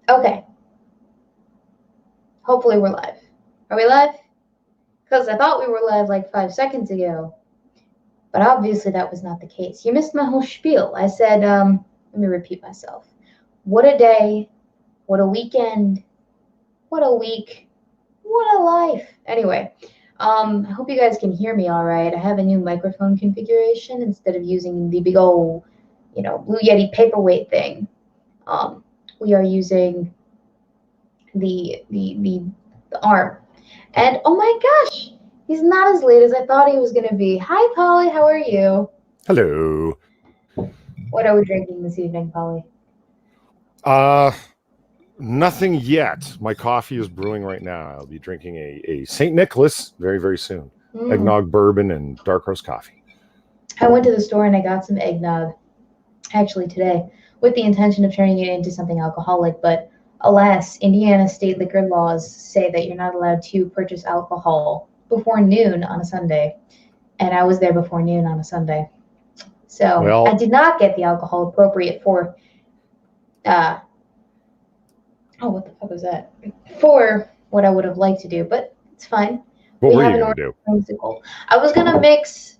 Okay. Hopefully we're live. Are we live? Because I thought we were live like 5 seconds ago. But obviously that was not the case. You missed my whole spiel. I said, let me repeat myself. What a day. What a weekend. What a week. What a life. Anyway, I hope you guys can hear me all right. I have a new microphone configuration instead of using the big old, Blue Yeti paperweight thing. We are using the arm. And oh my gosh, he's not as late as I thought he was going to be. Hi, Polly. How are you? Hello. What are we drinking this evening, Polly? Nothing yet. My coffee is brewing right now. I'll be drinking a St. Nicholas very, very soon. Eggnog, bourbon, and dark roast coffee. I went to the store and I got some eggnog, actually today, with the intention of turning it into something alcoholic, but alas, Indiana state liquor laws say that you're not allowed to purchase alcohol before noon on a Sunday, and I was there before noon on a Sunday. So I did not get the alcohol appropriate for, what the fuck was that? For what I would have liked to do, but it's fine. What were you going to do? I was going to mix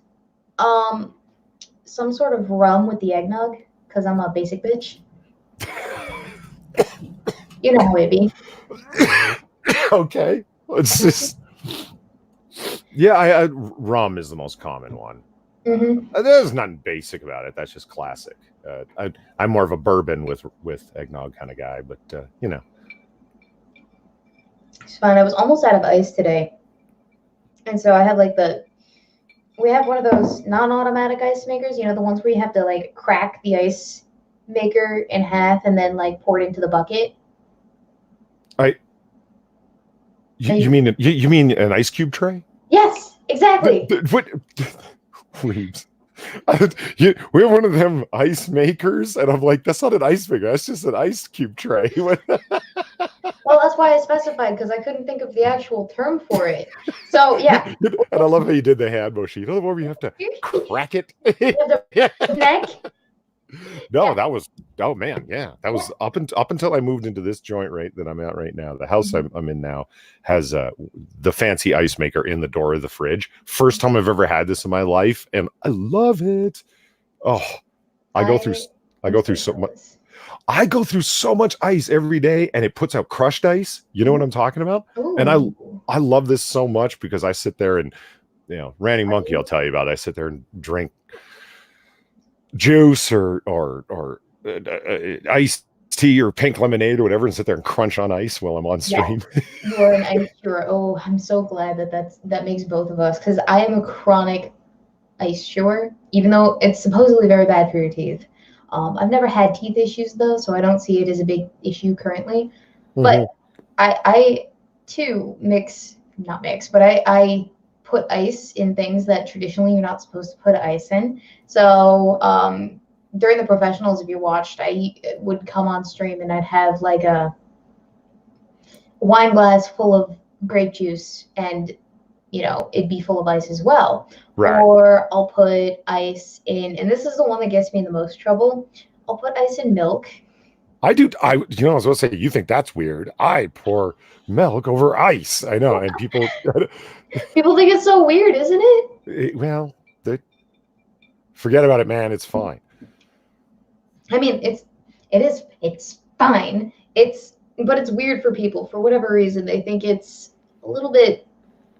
some sort of rum with the eggnog, because I'm a basic bitch. You know how it be. Okay. It's just... Yeah, rum is the most common one. Mm-hmm. There's nothing basic about it. That's just classic. I'm more of a bourbon with eggnog kind of guy, but It's fine. I was almost out of ice today, and so I have we have one of those non-automatic ice makers. You know, the ones where you have to crack the ice maker in half and then pour it into the bucket. You mean an ice cube tray? Yes, exactly. What? Reeves. We have one of them ice makers, and I'm like, that's not an ice maker. That's just an ice cube tray. Well, that's why I specified, because I couldn't think of the actual term for it. So, yeah. And I love how you did the hand motion. You know the one where you have to crack it? The neck? No, yeah. That was, oh man, yeah. That was up until I moved into this joint that I'm at right now. The house I'm in now has the fancy ice maker in the door of the fridge. First time I've ever had this in my life, and I love it. Oh, I go through so much ice every day, and it puts out crushed ice. You know what I'm talking about? Ooh. And I love this so much because I sit there and, Ranting Monkey, I'll tell you about it. I sit there and drink juice or iced tea or pink lemonade or whatever, and sit there and crunch on ice while I'm on stream. Yeah. You're an ice chewer. Oh, I'm so glad that makes both of us, because I am a chronic ice chewer, even though it's supposedly very bad for your teeth. I've never had teeth issues though, so I don't see it as a big issue currently. Mm-hmm. But I too I put ice in things that traditionally you're not supposed to put ice in. So during the professionals, if you watched, I would come on stream and I'd have a wine glass full of grape juice, and it'd be full of ice as well. Right. Or I'll put ice in, and this is the one that gets me in the most trouble, I'll put ice in milk. I do. I was going to say, you think that's weird. I pour milk over ice. I know. And people think it's so weird, isn't it? Well, forget about it, man. It's fine. I mean, it's fine. But it's weird for people for whatever reason. They think it's a little bit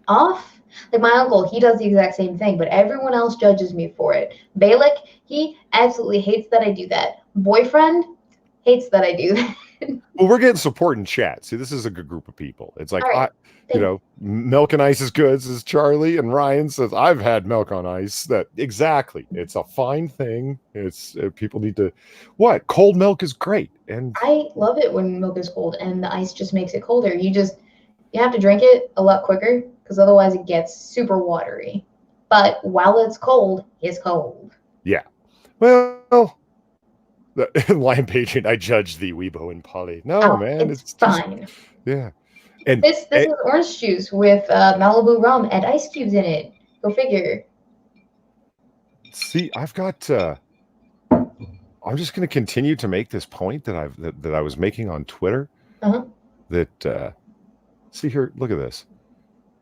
off. Like my uncle, he does the exact same thing, but everyone else judges me for it. Balik, he absolutely hates that I do that. Boyfriend hates that I do that. Well, we're getting support in chat. See, this is a good group of people. It's like, right. Milk and ice is good, says Charlie, and Ryan says, I've had milk on ice. Exactly. It's a fine thing. It's people need to, cold milk is great. And I love it when milk is cold and the ice just makes it colder. You have to drink it a lot quicker, because otherwise it gets super watery. But while it's cold, it's cold. Yeah. Well, in Lion Patient, I judge the Weebo and Polly. No, man, it's fine. Yeah. And this is orange juice with Malibu rum and ice cubes in it. Go figure. See, I've got. I'm just going to continue to make this point that I was making on Twitter. that see here, look at this.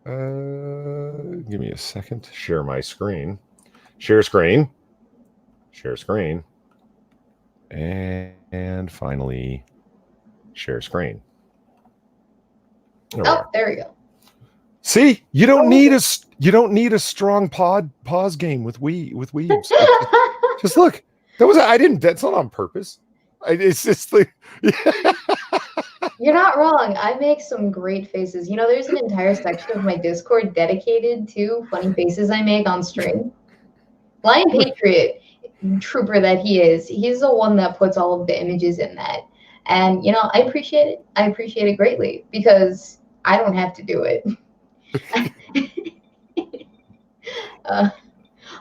Give me a second. Share my screen. Share screen. Share screen. And finally share screen. There we go. See, you don't need a strong pause game with Weebs. Just look. That's not on purpose. It's just like You're not wrong. I make some great faces. You know, there's an entire section of my Discord dedicated to funny faces I make on stream. Lion Patriot, trooper that he is, he's the one that puts all of the images in that. And, you know, I appreciate it. I appreciate it greatly because I don't have to do it.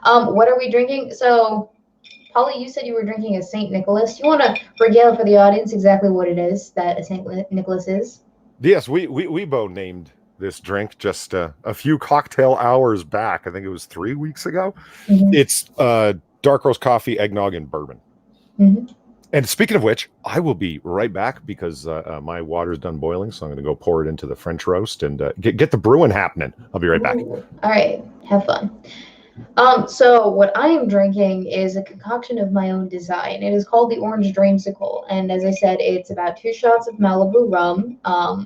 What are we drinking? So, Polly, you said you were drinking a St. Nicholas. You want to regale for the audience exactly what it is that a St. Nicholas is? Yes, Weebo named this drink just a few cocktail hours back. I think it was 3 weeks ago. Mm-hmm. It's dark roast coffee, eggnog, and bourbon. Mm-hmm. And speaking of which, I will be right back because my water's done boiling, so I'm going to go pour it into the French roast and get the brewing happening. I'll be right back. All right, have fun. So what I am drinking is a concoction of my own design. It is called the Orange Dreamsicle, and as I said, it's about 2 shots of Malibu rum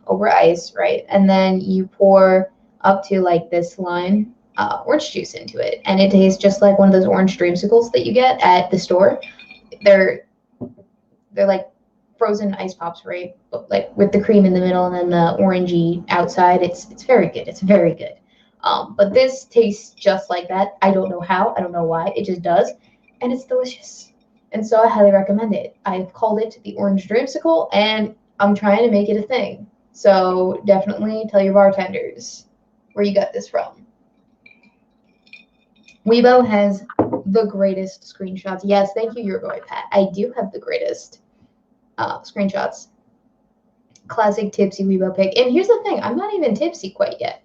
over ice, right? And then you pour up to like this lime orange juice into it, and it tastes just like one of those orange dreamsicles that you get at the store. They're like frozen ice pops, right? Like with the cream in the middle and then the orangey outside. It's very good. It's very good. But this tastes just like that. I don't know how. I don't know why. It just does. And it's delicious. And so I highly recommend it. I've called it the Orange Dreamsicle, and I'm trying to make it a thing. So definitely tell your bartenders where you got this from. Weebo has the greatest screenshots. Yes, thank you, your boy, Pat. I do have the greatest screenshots. Classic tipsy Weebo pick. And here's the thing. I'm not even tipsy quite yet.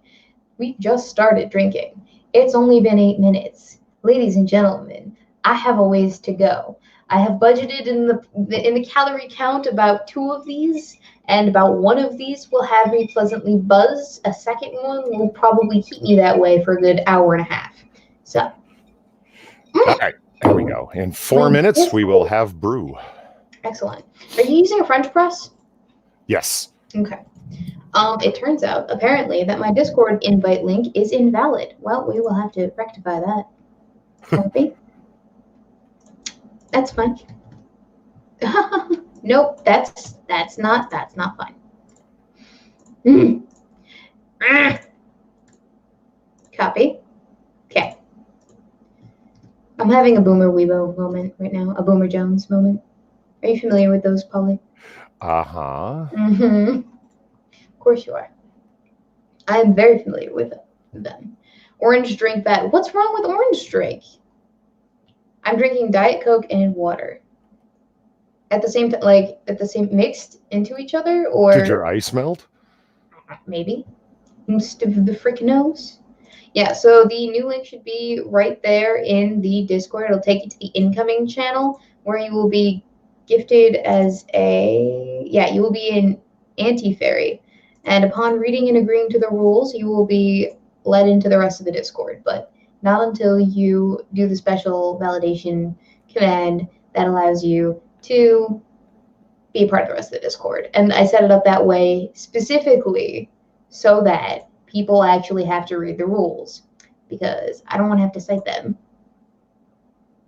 We've just started drinking. It's only been 8 minutes. Ladies and gentlemen, I have a ways to go. I have budgeted in the calorie count about 2 of these, and about 1 of these will have me pleasantly buzzed. A second one will probably keep me that way for a good hour and a half. So. All right, there we go. In 4 minutes, we will have brew. Excellent. Are you using a French press? Yes. Okay. It turns out, apparently, that my Discord invite link is invalid. Well, we will have to rectify that. Copy. That's fine. Nope, that's not fine. Copy. Okay. I'm having a Boomer Weebo moment right now, a Boomer Jones moment. Are you familiar with those, Polly? Uh-huh. Mm-hmm. Of course you are. I am very familiar with them. Orange drink bad. What's wrong with orange drink? I'm drinking Diet Coke and water. At the same time, mixed into each other, or did your ice melt? Maybe. Most of the frick knows. Yeah, so the new link should be right there in the Discord. It'll take you to the incoming channel where you will be gifted as you will be an anti-fairy. And upon reading and agreeing to the rules, you will be led into the rest of the Discord, but not until you do the special validation command that allows you to be a part of the rest of the Discord. And I set it up that way specifically so that people actually have to read the rules, because I don't want to have to cite them.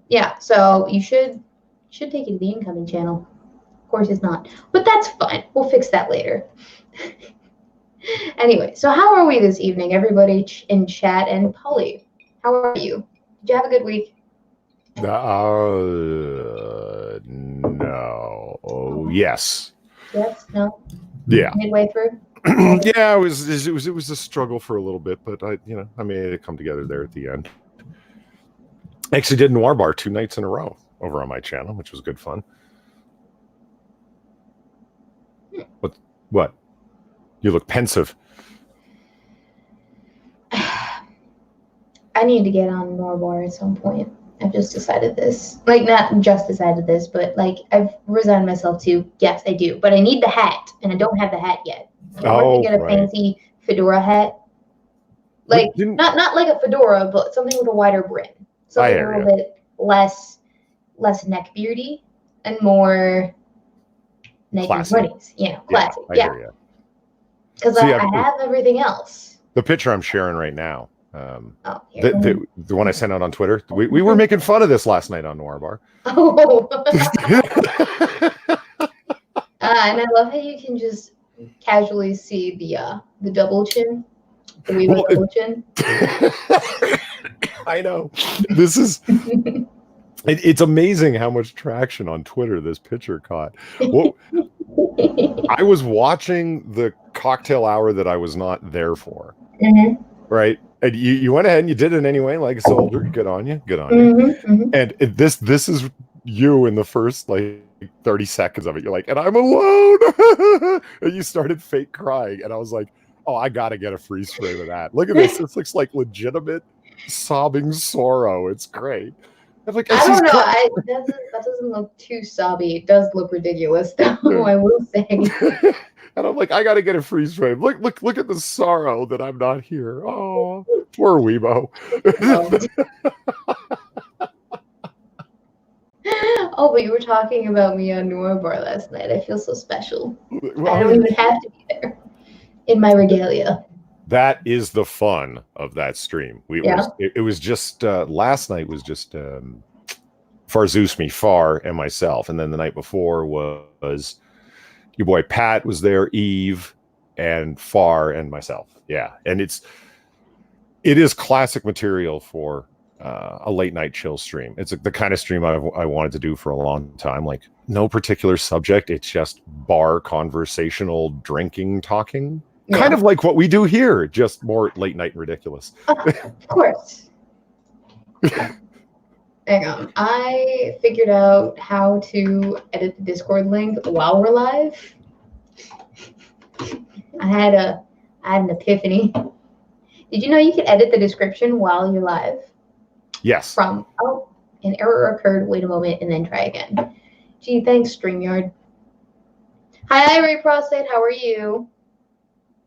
Yeah, so you should take you to the incoming channel. Of course it's not, but that's fine. We'll fix that later. Anyway, so how are we this evening, everybody in chat? And Polly, how are you? Did you have a good week? No. Yes. Yes. No. Yeah. Midway through. Yeah, it was a struggle for a little bit, but I made it come together there at the end. I actually did Noir Bar 2 nights in a row over on my channel, which was good fun. What? You look pensive. I need to get on Noir Bar at some point. I've just decided this. Like, not just decided this, but like I've resigned myself to, yes, I do. But I need the hat, and I don't have the hat yet. I wanted to get a fancy fedora hat. Like, not like a fedora, but something with a wider brim. Something a little bit less neckbeardy and more 1920s. Yeah, classic. Yeah. Because I have everything else. The picture I'm sharing right now. The one I sent out on Twitter. We were making fun of this last night on Noir Bar. Oh. And I love how you can just casually see the double chin. The Weebo double chin. I know. This is it's amazing how much traction on Twitter this picture caught. Well, I was watching the cocktail hour that I was not there for. Mm-hmm. Right? And you went ahead and you did it anyway, like a soldier. Good on you. Good on you. Mm-hmm. And this is you in the first like 30 seconds of it. You're like, and I'm alone. And you started fake crying. And I was like, oh, I got to get a freeze frame of that. Look at this. This looks like legitimate sobbing sorrow. It's great. I'm like, I don't know. That doesn't look too sobby. It does look ridiculous, though, I will say. And I'm like, I got to get a freeze frame. Look at the sorrow that I'm not here. Oh, poor Weebo. Oh, but you were talking about me on Noir Bar last night. I feel so special. Well, I don't even have to be there in my regalia. That is the fun of that stream. It was just last night was just Farzuz Me Far and myself, and then the night before was your boy Pat was there, Eve, and Far and myself. Yeah, and it is classic material for a late night chill stream. It's the kind of stream I wanted to do for a long time. Like no particular subject. It's just bar conversational drinking talking. Yeah. Kind of like what we do here, just more late night and ridiculous. Of course. Hang on. I figured out how to edit the Discord link while we're live. I had an epiphany. Did you know you can edit the description while you're live? Yes. From, an error occurred, wait a moment, and then try again. Gee, thanks, StreamYard. Hi, Ray Prostate, how are you?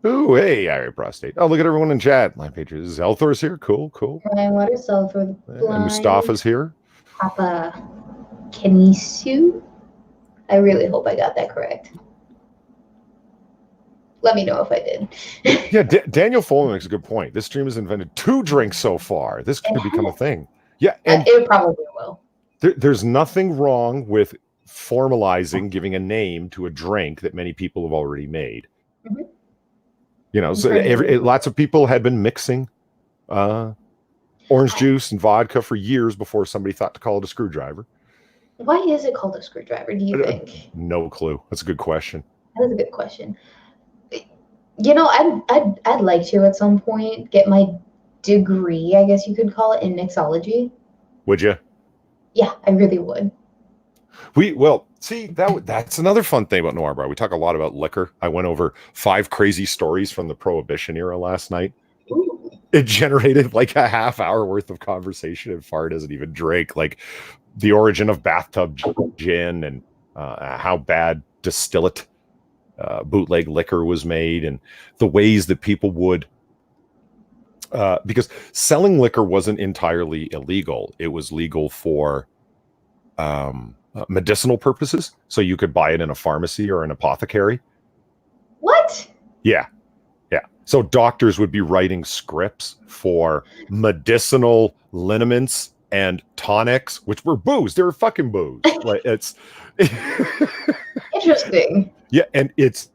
Ooh, hey, Ira Prostate. Oh, look at everyone in chat. My patrons. Zelthor's here. Cool. Ryan Waterself for the blind. And Mustafa's here. Papa Kenisu. I really hope I got that correct. Let me know if I did. Yeah, Daniel Foley makes a good point. This stream has invented 2 drinks so far. This could become a thing. Yeah, and it probably will. There's nothing wrong with formalizing, giving a name to a drink that many people have already made. Mm-hmm. You know, so lots of people had been mixing orange juice and vodka for years before somebody thought to call it a screwdriver. Why is it called a screwdriver, do you think? No clue. That's a good question. That is a good question. You know, I'd like to at some point get my degree, I guess you could call it, in mixology. Would you? Yeah, I really would. See, that's another fun thing about Noir Bar. We talk a lot about liquor. I went over 5 crazy stories from the Prohibition era last night. Ooh. It generated like a half hour worth of conversation, and Far doesn't even drink. Like the origin of bathtub gin and how bad distillate bootleg liquor was made, and the ways that people would because selling liquor wasn't entirely illegal. It was legal for medicinal purposes, so you could buy it in a pharmacy or an apothecary. What? Yeah. So doctors would be writing scripts for medicinal liniments and tonics, which were booze. They were fucking booze. Like it's interesting. Yeah, and it's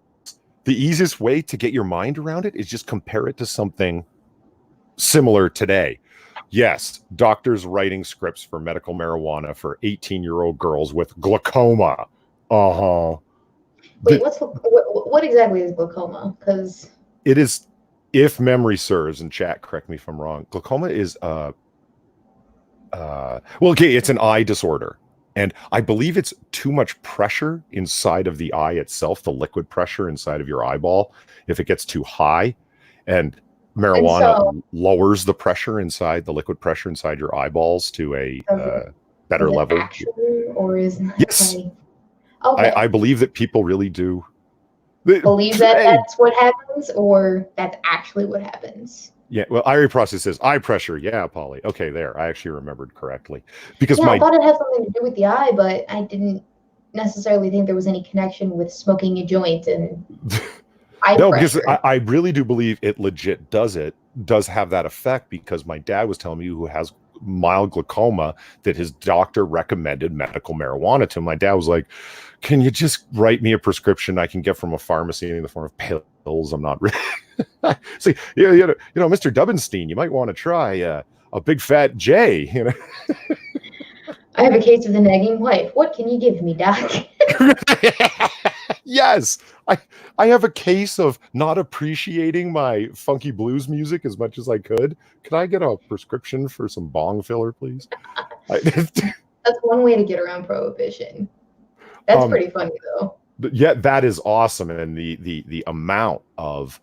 the easiest way to get your mind around it is just compare it to something similar today. Yes, doctors writing scripts for medical marijuana for 18-year-old girls with glaucoma. Wait, what exactly is glaucoma? Because it is, if memory serves, and chat, correct me if I'm wrong, glaucoma is it's an eye disorder. And I believe it's too much pressure inside of the eye itself, the liquid pressure inside of your eyeball, if it gets too high. And marijuana lowers the pressure inside, the liquid pressure inside your eyeballs to a better level. Actually, or is yes, okay. I believe that people really do believe that that's what happens, or that's actually what happens. Yeah, well, Irie process says eye pressure. Yeah, Polly. Okay, there. I actually remembered correctly because I thought it had something to do with the eye, but I didn't necessarily think there was any connection with smoking a joint and eye no, pressure. Because I really do believe it legit does have that effect, because my dad was telling me, who has mild glaucoma, that his doctor recommended medical marijuana to him. My dad was like, can you just write me a prescription I can get from a pharmacy in the form of pills? I'm not really see, you know, Mr. Dubbenstein, you might want to try a big fat J, you know. I have a case of the nagging wife. What can you give me, Doc? Yes, I have a case of not appreciating my funky blues music as much as I could. Could I get a prescription for some bong filler, please? That's one way to get around prohibition. That's pretty funny, though. Yeah, that is awesome. And the amount of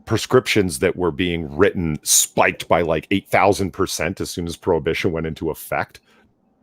prescriptions that were being written spiked by like 8,000% as soon as prohibition went into effect.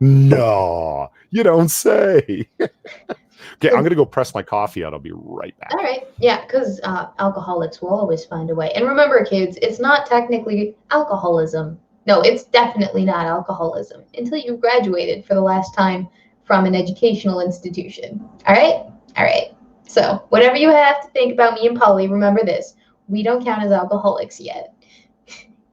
No, you don't say. Okay, I'm going to go press my coffee out. I'll be right back. All right. Yeah, because alcoholics will always find a way. And remember, kids, it's not technically alcoholism. No, it's definitely not alcoholism until you've graduated for the last time from an educational institution. All right? All right. So whatever you have to think about me and Polly, remember this. We don't count as alcoholics yet.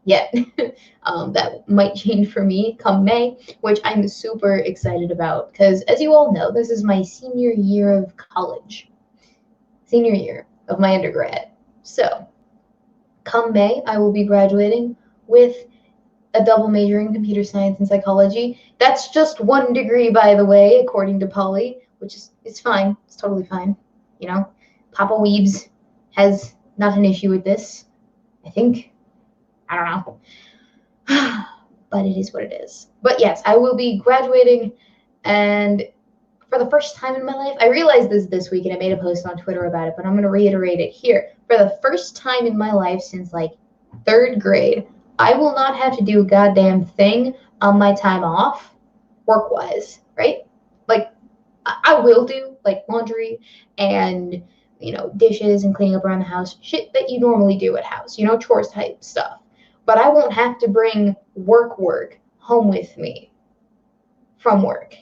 That might change for me come May, which I'm super excited about because, as you all know, this is my senior year of college, senior year of my undergrad. So come May, I will be graduating with a double major in computer science and psychology. That's just 1 degree, by the way, according to Polly, which is it's fine. It's totally fine. You know, Papa Weebs has not an issue with this, I think. I don't know. But it is what it is. But yes, I will be graduating, and for the first time in my life, I realized this week, and I made a post on Twitter about it, but I'm going to reiterate it here. For the first time in my life since like 3rd grade, I will not have to do a goddamn thing on my time off, work-wise, right? Like, I will do like laundry and, you know, dishes and cleaning up around the house, shit that you normally do at house, you know, chores type stuff. But I won't have to bring work home with me from work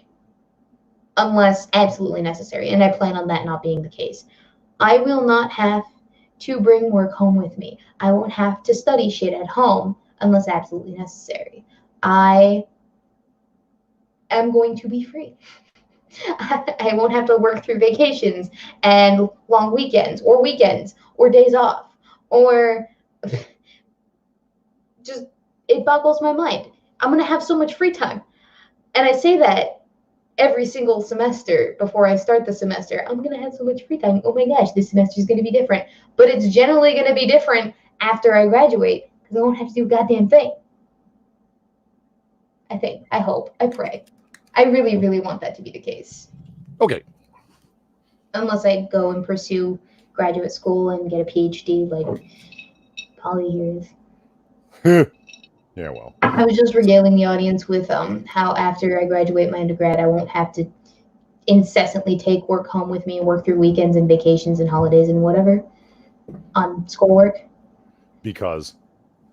unless absolutely necessary. And I plan on that not being the case. I will not have to bring work home with me. I won't have to study shit at home unless absolutely necessary. I am going to be free. I won't have to work through vacations and long weekends or days off or just, it boggles my mind. I'm going to have so much free time. And I say that every single semester before I start the semester. I'm going to have so much free time. Oh my gosh, this semester is going to be different. But it's generally going to be different after I graduate because I won't have to do a goddamn thing. I think. I hope. I pray. I really, really want that to be the case. Okay. Unless I go and pursue graduate school and get a PhD like Polly here is. Yeah, well. I was just regaling the audience with how after I graduate my undergrad, I won't have to incessantly take work home with me and work through weekends and vacations and holidays and whatever on schoolwork. Because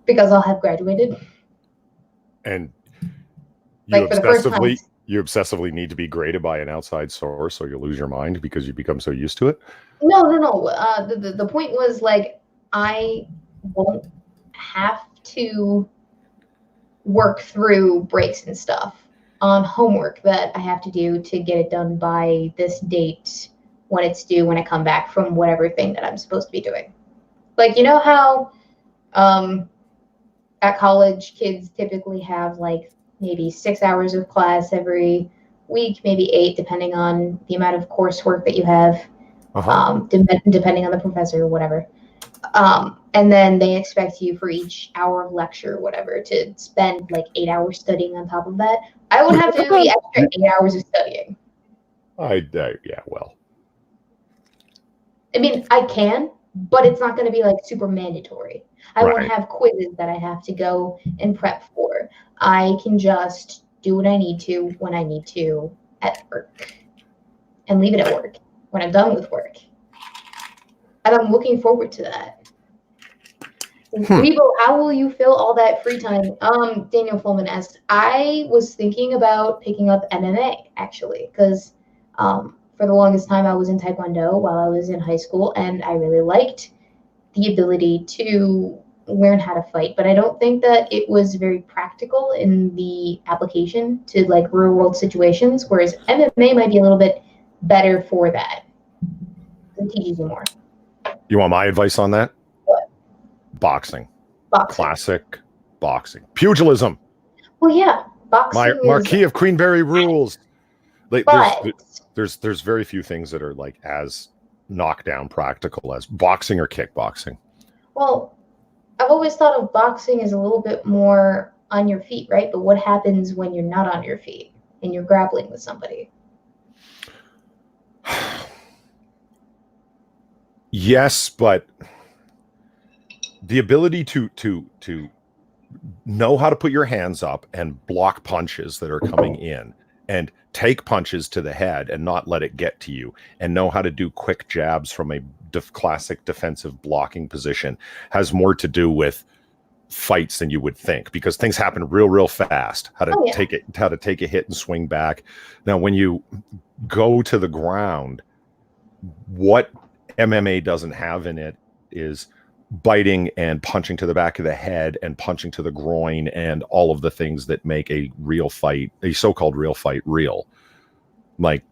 I'll have graduated. And you like obsessively need to be graded by an outside source, or you'll lose your mind because you become so used to it. No. The point was like I won't have to work through breaks and stuff on homework that I have to do to get it done by this date when it's due when I come back from whatever thing that I'm supposed to be doing. Like, you know how at college kids typically have like maybe 6 hours of class every week, maybe 8, depending on the amount of coursework that you have, depending on the professor or whatever. And then they expect you for each hour of lecture or whatever to spend like 8 hours studying on top of that. I would have to do the extra 8 hours of studying. Yeah, well. I mean, I can, but it's not going to be like super mandatory. I won't Right. have quizzes that I have to go and prep for. I can just do what I need to when I need to at work and leave it at work when I'm done with work. And I'm looking forward to that. Weebo, how will you fill all that free time? Daniel Fulman asked, I was thinking about picking up MMA actually, because for the longest time I was in Taekwondo while I was in high school, and I really liked the ability to learn how to fight, but I don't think that it was very practical in the application to like real world situations, whereas MMA might be a little bit better for that. It teaches you more. You want my advice on that? What? Boxing. Boxing. Classic boxing. Pugilism. Well, yeah. Boxing Marquis of Queenberry rules. Like, but there's very few things that are like as knockdown practical as boxing or kickboxing. Well, I've always thought of boxing as a little bit more on your feet, right? But what happens when you're not on your feet and you're grappling with somebody? Yes, but the ability to know how to put your hands up and block punches that are coming in and take punches to the head and not let it get to you, and know how to do quick jabs from a classic defensive blocking position has more to do with fights than you would think, because things happen real fast. How to take a hit and swing back. Now, when you go to the ground, what MMA doesn't have in it is biting and punching to the back of the head and punching to the groin and all of the things that make a real fight, a so-called real fight, real. Like,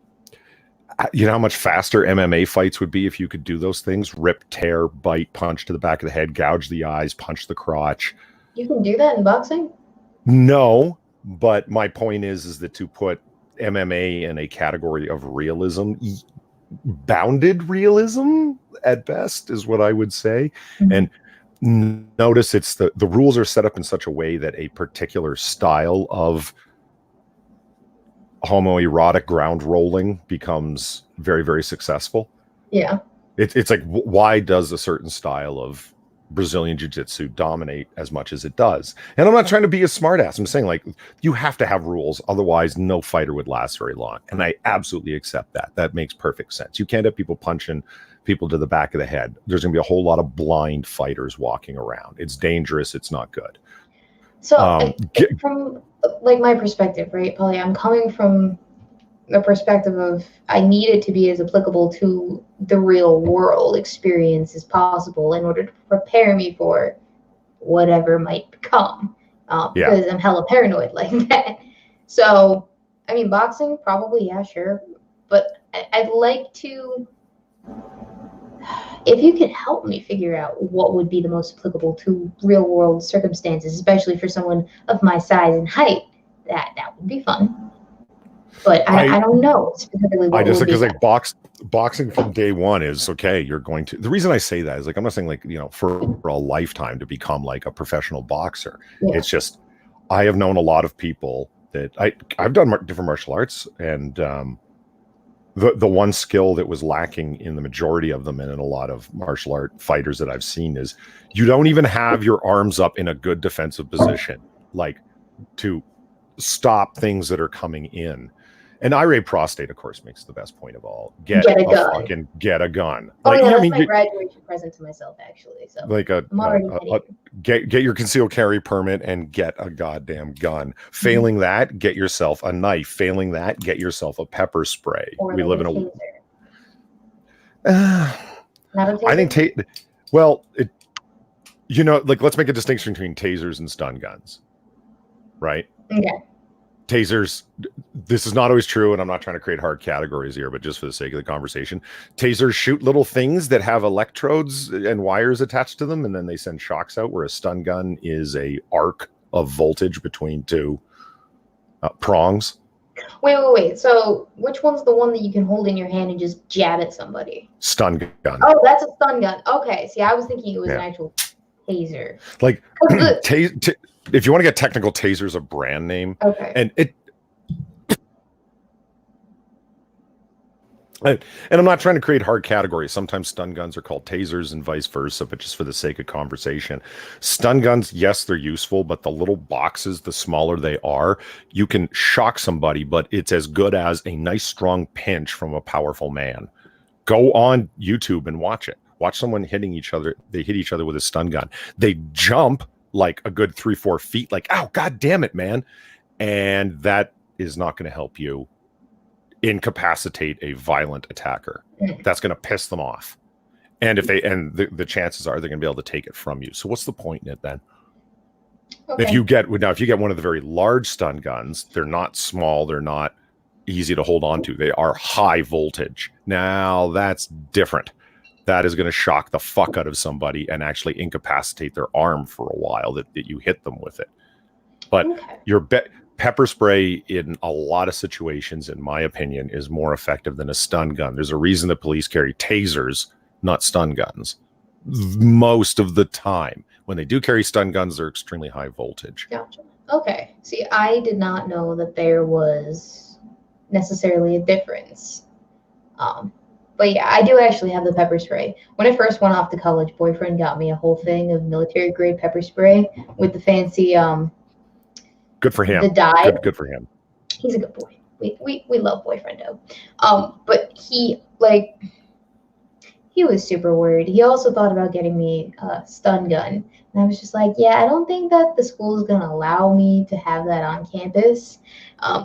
you know how much faster MMA fights would be if you could do those things? Rip, tear, bite, punch to the back of the head, gouge the eyes, punch the crotch. You can do that in boxing? No, but my point is that to put MMA in a category of realism, bounded realism at best is what I would say. Mm-hmm. And notice it's the rules are set up in such a way that a particular style of homoerotic ground rolling becomes very successful. Yeah. It's like, why does a certain style of Brazilian jiu-jitsu dominate as much as it does? And I'm not trying to be a smartass. I'm saying, like, you have to have rules, otherwise no fighter would last very long. And I absolutely accept that. That makes perfect sense. You can't have people punching people to the back of the head. There's going to be a whole lot of blind fighters walking around. It's dangerous. It's not good. So from like my perspective, right, Polly, I'm coming from the perspective of I need it to be as applicable to the real world experience as possible in order to prepare me for whatever might come, because I'm hella paranoid like that. So, I mean, boxing, probably, yeah, sure. But I'd like to, if you could help me figure out what would be the most applicable to real world circumstances, especially for someone of my size and height, that would be fun. But I don't know specifically what I just, because like boxing from day one is okay. You're going to, the reason I say that is, like, I'm not saying, like, you know, for a lifetime to become like a professional boxer. Yeah. It's just, I have known a lot of people that I've done different martial arts, and the one skill that was lacking in the majority of them and in a lot of martial art fighters that I've seen is you don't even have your arms up in a good defensive position, like to stop things that are coming in. And irate prostate, of course, makes the best point of all. Get a gun. Get a gun. Oh, like, yeah, that's my graduation present to myself, actually. So like get your concealed carry permit and get a goddamn gun. Failing that, get yourself a knife. Failing that, get yourself a pepper spray. Or we live in Not a taser? I think well, you know, like, let's make a distinction between tasers and stun guns, right? Okay. Tasers, this is not always true, and I'm not trying to create hard categories here, but just for the sake of the conversation, tasers shoot little things that have electrodes and wires attached to them, and then they send shocks out, where a stun gun is a arc of voltage between two prongs. Wait. So which one's the one that you can hold in your hand and just jab at somebody? Stun gun. Oh, that's a stun gun. Okay. See, I was thinking it was an actual taser. Like, if you want to get technical, taser's a brand name. Okay. And And I'm not trying to create hard categories. Sometimes stun guns are called tasers and vice versa, but just for the sake of conversation. Stun guns, yes, they're useful, but the little boxes, the smaller they are, you can shock somebody, but it's as good as a nice strong pinch from a powerful man. Go on YouTube and watch it. Watch someone hitting each other. They hit each other with a stun gun. They jump like a good 3-4 feet, like, ow, God damn it, man. And that is not going to help you incapacitate a violent attacker. That's going to piss them off. And if they, and the chances are they're going to be able to take it from you. So what's the point in it then? Okay. If you get one of the very large stun guns, they're not small. They're not easy to hold on to. They are high voltage. Now that's different. That is going to shock the fuck out of somebody and actually incapacitate their arm for a while that you hit them with it. But your pepper spray in a lot of situations, in my opinion, is more effective than a stun gun. There's a reason that police carry tasers, not stun guns. Most of the time. When they do carry stun guns, they're extremely high voltage. Gotcha. Okay. See, I did not know that there was necessarily a difference. But yeah, I do actually have the pepper spray. When I first went off to college, boyfriend got me a whole thing of military grade pepper spray with the fancy good for him. The dye. Good for him. He's a good boy. We love boyfriendo. But he was super worried. He also thought about getting me a stun gun. And I was just like, yeah, I don't think that the school is going to allow me to have that on campus,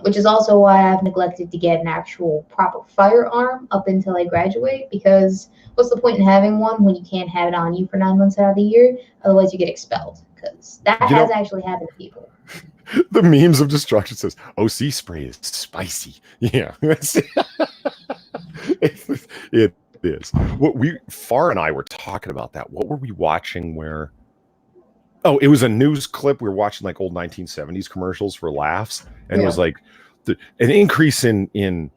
which is also why I've neglected to get an actual proper firearm up until I graduate, because what's the point in having one when you can't have it on you for 9 months out of the year? Otherwise, you get expelled, because that has actually happened to people. The memes of destruction says, OC spray is spicy. Yeah. It is. What Far and I were talking about that. What were we watching where? Oh, it was a news clip. We were watching like old 1970s commercials for laughs. And it was like an increase in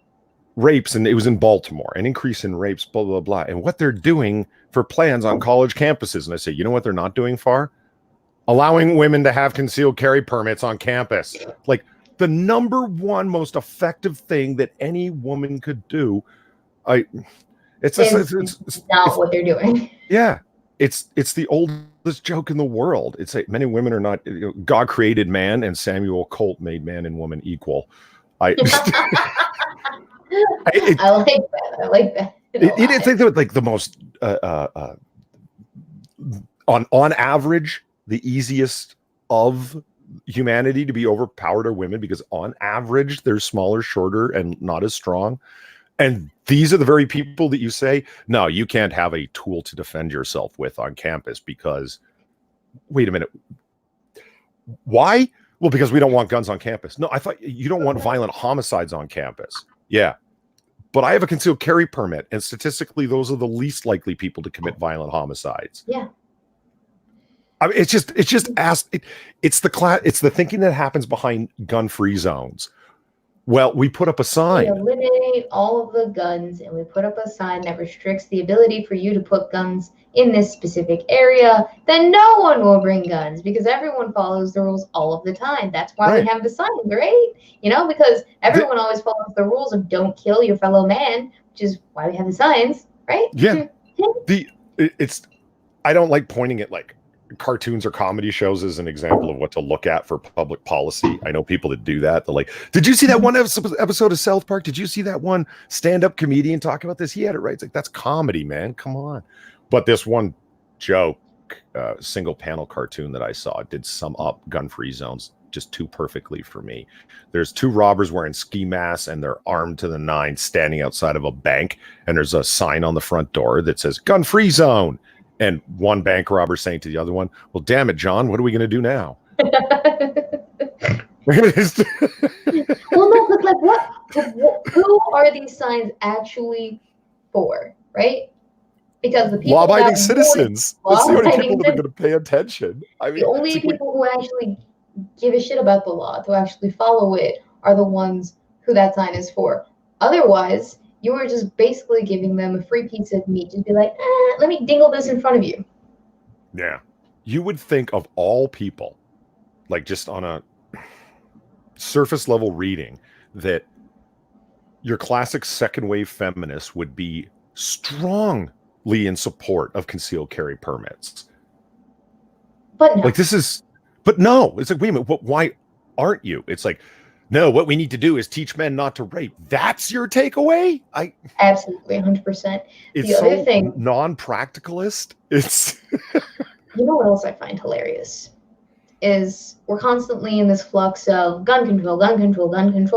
rapes. And it was in Baltimore, an increase in rapes, blah, blah, blah. And what they're doing for plans on college campuses. And I say, you know what they're not doing, Far? Allowing women to have concealed carry permits on campus. Like the number one most effective thing that any woman could do. It's not what they're doing. Yeah. It's the oldest joke in the world. It's like men and women are not, God created man and Samuel Colt made man and woman equal. I like that. It's like the most, on average, the easiest of humanity to be overpowered are women, because on average they're smaller, shorter, and not as strong. And these are the very people that you say, no, you can't have a tool to defend yourself with on campus because, wait a minute, why? Well, because we don't want guns on campus. No, I thought you don't want violent homicides on campus. Yeah. But I have a concealed carry permit, and statistically, those are the least likely people to commit violent homicides. Yeah. I mean, it's just it's the thinking that happens behind gun-free zones. Well, we put up a sign. We eliminate all of the guns, and we put up a sign that restricts the ability for you to put guns in this specific area. Then no one will bring guns, because everyone follows the rules all of the time. That's why we have the signs, right? Because everyone always follows the rules of don't kill your fellow man, which is why we have the signs, right? Yeah. I don't like pointing at like cartoons or comedy shows as an example of what to look at for public policy. I know people that do that. They're like, did you see that one episode of South Park? Did you see that one stand-up comedian talk about this? He had it right. It's like, that's comedy, man. Come on. But this one joke, single panel cartoon that I saw did sum up gun-free zones just too perfectly for me. There's two robbers wearing ski masks and they're armed to the nines standing outside of a bank. And there's a sign on the front door that says gun-free zone. And one bank robber saying to the other one, well, damn it, John, what are we going to do now? Well, no, but like what? Who are these signs actually for, right? Because the people law-abiding citizens. That's the only people that are going to pay attention. I mean, the only people who actually give a shit about the law, to actually follow it, are the ones who that sign is for. Otherwise, you were just basically giving them a free piece of meat. Just be like, let me dingle this in front of you. Yeah. You would think of all people, like just on a surface level reading, that your classic second wave feminists would be strongly in support of concealed carry permits. But no. Like this is, but no, it's like, wait a minute, why aren't you? It's like, no, what we need to do is teach men not to rape. That's your takeaway? Absolutely, 100%. It's the so other thing, non-practicalist. It's you know what else I find hilarious is we're constantly in this flux of gun control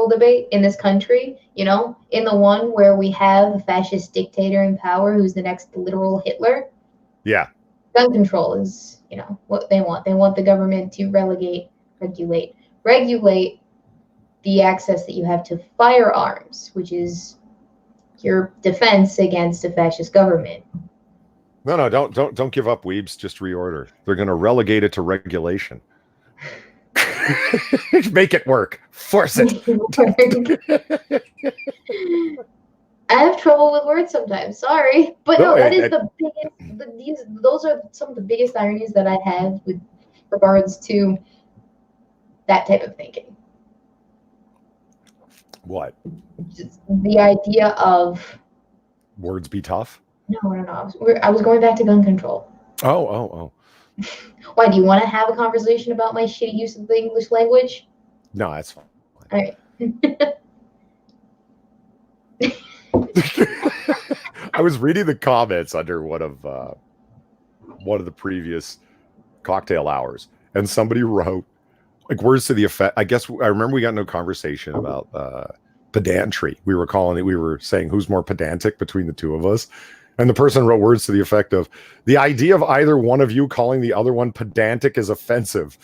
debate in this country, you know, in the one where we have a fascist dictator in power who's the next literal Hitler. Yeah. Gun control is, you know, what they want. They want the government to regulate the access that you have to firearms, which is your defense against a fascist government. No, don't give up, weebs. Just reorder. They're going to relegate it to regulation. Make it work. Force it. I have trouble with words sometimes. Sorry, but no, that is the biggest. Those are some of the biggest ironies that I have with regards to that type of thinking. What? Just the idea of words be tough. No. I was going back to gun control. Oh. Why, do you want to have a conversation about my shitty use of the English language? No, that's fine. All right. I was reading the comments under one of the previous cocktail hours, and somebody wrote like words to the effect. I guess I remember we got into a conversation about pedantry. We were saying who's more pedantic between the two of us. And the person wrote words to the effect of, the idea of either one of you calling the other one pedantic is offensive.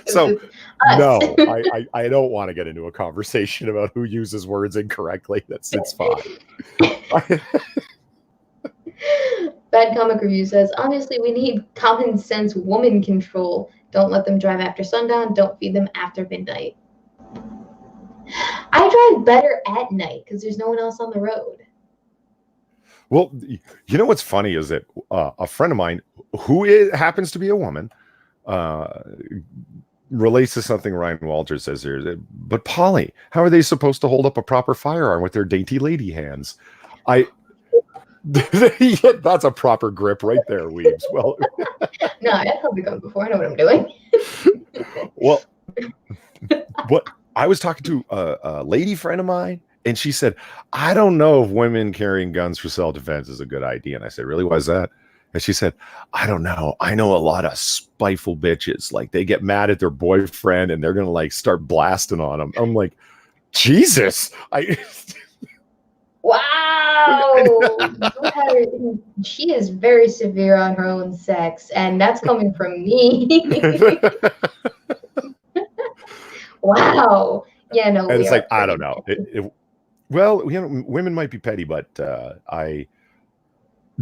So, no, I don't want to get into a conversation about who uses words incorrectly. It's fine. Bad Comic Review says, honestly, we need common sense woman control. Don't let them drive after sundown. Don't feed them after midnight. I drive better at night because there's no one else on the road. Well, you know what's funny is that a friend of mine who happens to be a woman relates to something Ryan Walters says here. But Polly, how are they supposed to hold up a proper firearm with their dainty lady hands? That's a proper grip right there, Weebs. Well, no, I've held the gun before. I know what I'm doing. Well, what I was talking to a lady friend of mine, and she said, I don't know if women carrying guns for self-defense is a good idea. And I said, really? Why is that? And she said, I don't know. I know a lot of spiteful bitches. Like, they get mad at their boyfriend and they're going to like start blasting on them. I'm like, Jesus. Wow. She is very severe on her own sex, and that's coming from me. Wow. Yeah, no. And it's like, I don't know. Well, you know, women might be petty, but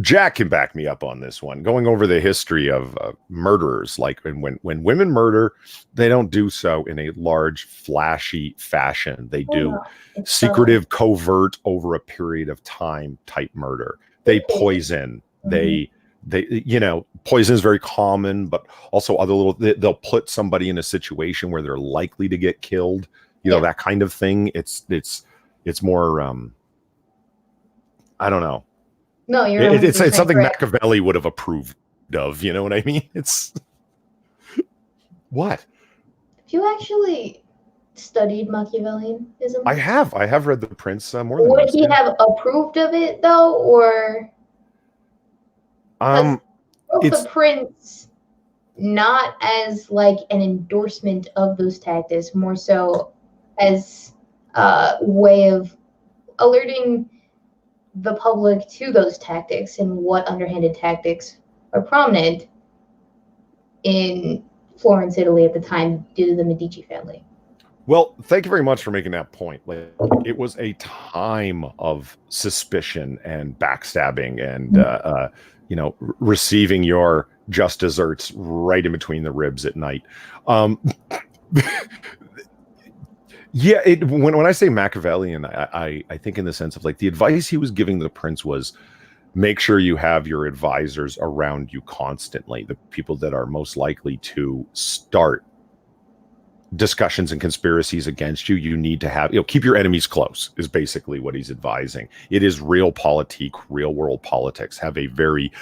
Jack can back me up on this one. Going over the history of murderers, like when women murder, they don't do so in a large, flashy fashion. They do secretive, covert, over a period of time type murder. They poison. They you know, poison is very common, but also other they'll put somebody in a situation where they're likely to get killed. You know, that kind of thing. It's more I don't know. No, you're it's something correct. Machiavelli would have approved of. You know what I mean? It's what? Have you actually studied Machiavellianism? I have read The Prince more than would he have approved of it though, or The Prince not as like an endorsement of those tactics, more so as a way of alerting the public to those tactics and what underhanded tactics are prominent in Florence, Italy at the time due to the Medici family. Well, thank you very much for making that point. Like, it was a time of suspicion and backstabbing and you know, receiving your just desserts right in between the ribs at night. Yeah, when I say Machiavellian, I think in the sense of like the advice he was giving the prince was make sure you have your advisors around you constantly, the people that are most likely to start discussions and conspiracies against you, you need to have, keep your enemies close is basically what he's advising. It is realpolitik, real world politics. Have a very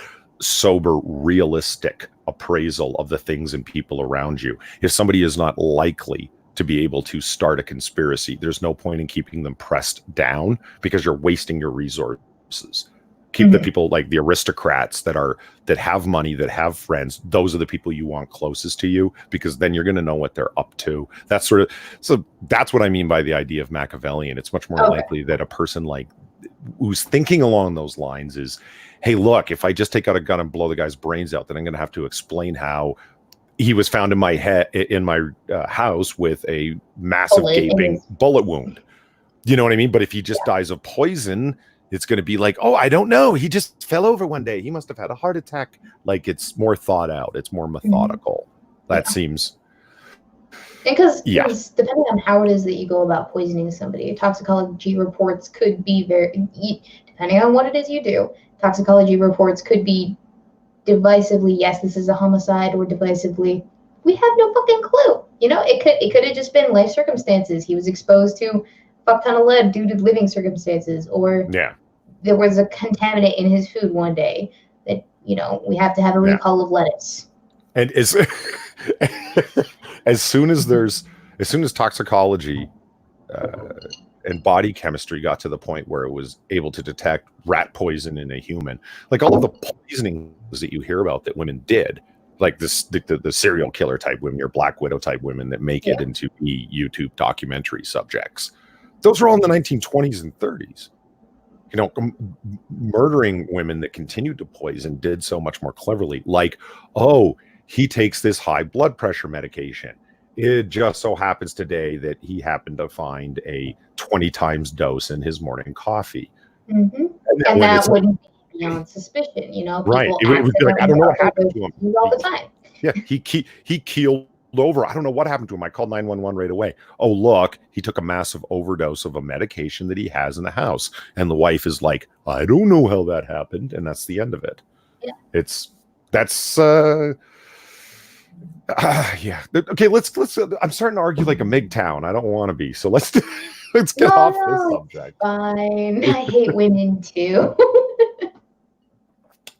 sober, realistic appraisal of the things and people around you. If somebody is not likely to be able to start a conspiracy, there's no point in keeping them pressed down because you're wasting your resources. Keep the people like the aristocrats that have money, that have friends. Those are the people you want closest to you, because then you're going to know what they're up to. So that's what I mean by the idea of Machiavellian. It's much more likely that a person like who's thinking along those lines is, hey, look, if I just take out a gun and blow the guy's brains out, then I'm going to have to explain how he was found in my house with a massive gaping bullet wound. You know what I mean? But if he just dies of poison, it's going to be like, oh, I don't know. He just fell over one day. He must have had a heart attack. Like, it's more thought out. It's more methodical. That seems. Because depending on how it is that you go about poisoning somebody, toxicology reports could be depending on what it is you do, toxicology reports could be divisively, yes, this is a homicide, or divisively, we have no fucking clue. It could have just been life circumstances. He was exposed to a fuck ton of lead due to living circumstances, or there was a contaminant in his food one day that, we have to have a recall of lettuce. And as soon as toxicology and body chemistry got to the point where it was able to detect rat poison in a human, like all of the poisonings that you hear about that women did, like the serial killer type women, your Black Widow type women that make it into the YouTube documentary subjects, those were all in the 1920s and 30s. Murdering women that continued to poison did so much more cleverly. Like, oh, he takes this high blood pressure medication. It just so happens today that he happened to find a 20 times dose in his morning coffee. Mm-hmm. And that wouldn't be beyond suspicion, Right. It would be like, I don't know what happened to him. All the time. Yeah, he keeled over. I don't know what happened to him. I called 911 right away. Oh, look, he took a massive overdose of a medication that he has in the house. And the wife is like, I don't know how that happened. And that's the end of it. Yeah. Okay, let's I'm starting to argue like a MGTOW. I don't want to be. So let's get off this subject. Fine. I hate women too.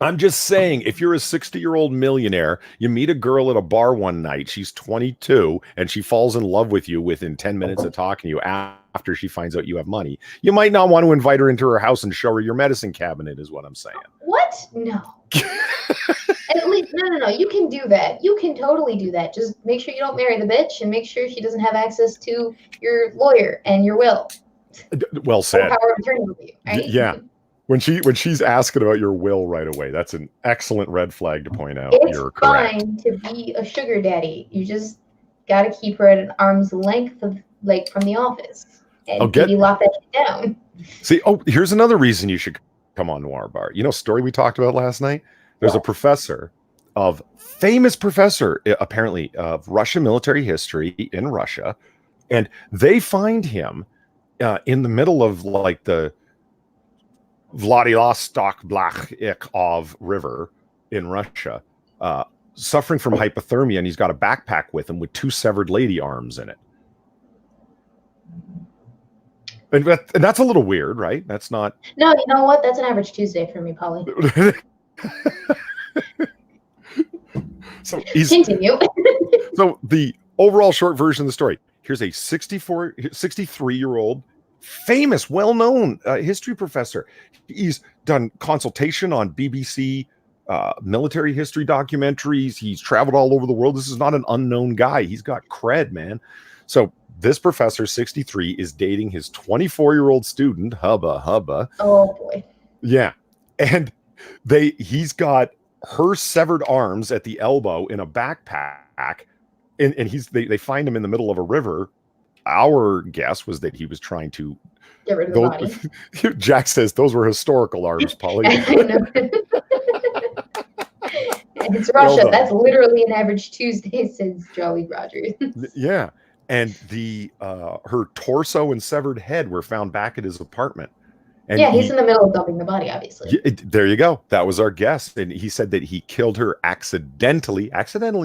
I'm just saying, if you're a 60-year-old millionaire, you meet a girl at a bar one night, she's 22, and she falls in love with you within 10 minutes of talking to you after she finds out you have money, you might not want to invite her into her house and show her your medicine cabinet, is what I'm saying. What? No. At least, no. You can do that. You can totally do that. Just make sure you don't marry the bitch, and make sure she doesn't have access to your lawyer and your will. Well said. Power of attorney with you, right? Yeah. When she's asking about your will right away, that's an excellent red flag to point out. You're correct. It's fine to be a sugar daddy. You just got to keep her at an arm's length from the office, and lock that shit down. See, here's another reason you should come on Noir Bar. Story we talked about last night. There's a famous professor apparently of Russian military history in Russia, and they find him in the middle of like the Vladivostok-Blach-Ikh River in Russia, suffering from hypothermia, and he's got a backpack with him with 2 severed lady arms in it. And that's a little weird, right? That's not. No, you know what? That's an average Tuesday for me, Polly. So continue. So the overall short version of the story. Here's a 63-year-old famous, well-known history professor. He's done consultation on BBC military history documentaries. He's traveled all over the world. This is not an unknown guy. He's got cred, man. So this professor, 63, is dating his 24-year-old student, Hubba. Oh boy. Yeah. And he's got her severed arms at the elbow in a backpack, and they find him in the middle of a river. Our guess was that he was trying to get rid of the body. Jack says those were historical arms, Polly. It's Russia. That's literally an average Tuesday, says Jolly Rogers. Yeah. And her torso and severed head were found back at his apartment. And he's in the middle of dumping the body, obviously. There you go. That was our guess. And he said that he killed her accidentally,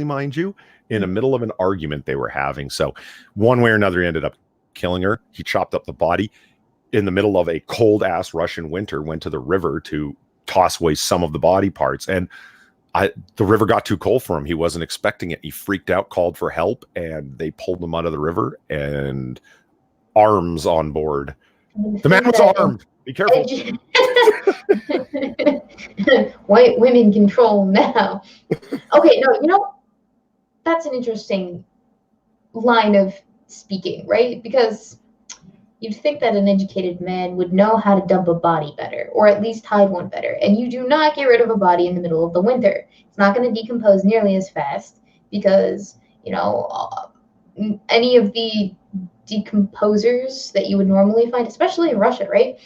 mind you, in the middle of an argument they were having. So one way or another, he ended up killing her. He chopped up the body in the middle of a cold ass Russian winter, went to the river to toss away some of the body parts. And the river got too cold for him. He wasn't expecting it. He freaked out, called for help, and they pulled him out of the river, and arms on board. The man was armed. Be careful. White women control now. Okay, no, that's an interesting line of speaking, right? Because you'd think that an educated man would know how to dump a body better, or at least hide one better. And you do not get rid of a body in the middle of the winter. It's not going to decompose nearly as fast because, any of the decomposers that you would normally find, especially in Russia, right?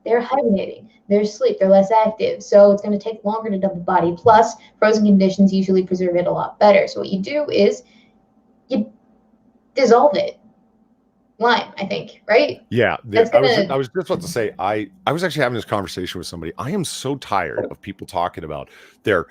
They're hibernating, they're asleep, they're less active. So it's going to take longer to dump a body. Plus, frozen conditions usually preserve it a lot better. So what you do is you dissolve it. Lime, I think, right? Yeah. I was just about to say, I was actually having this conversation with somebody. I am so tired of people talking about their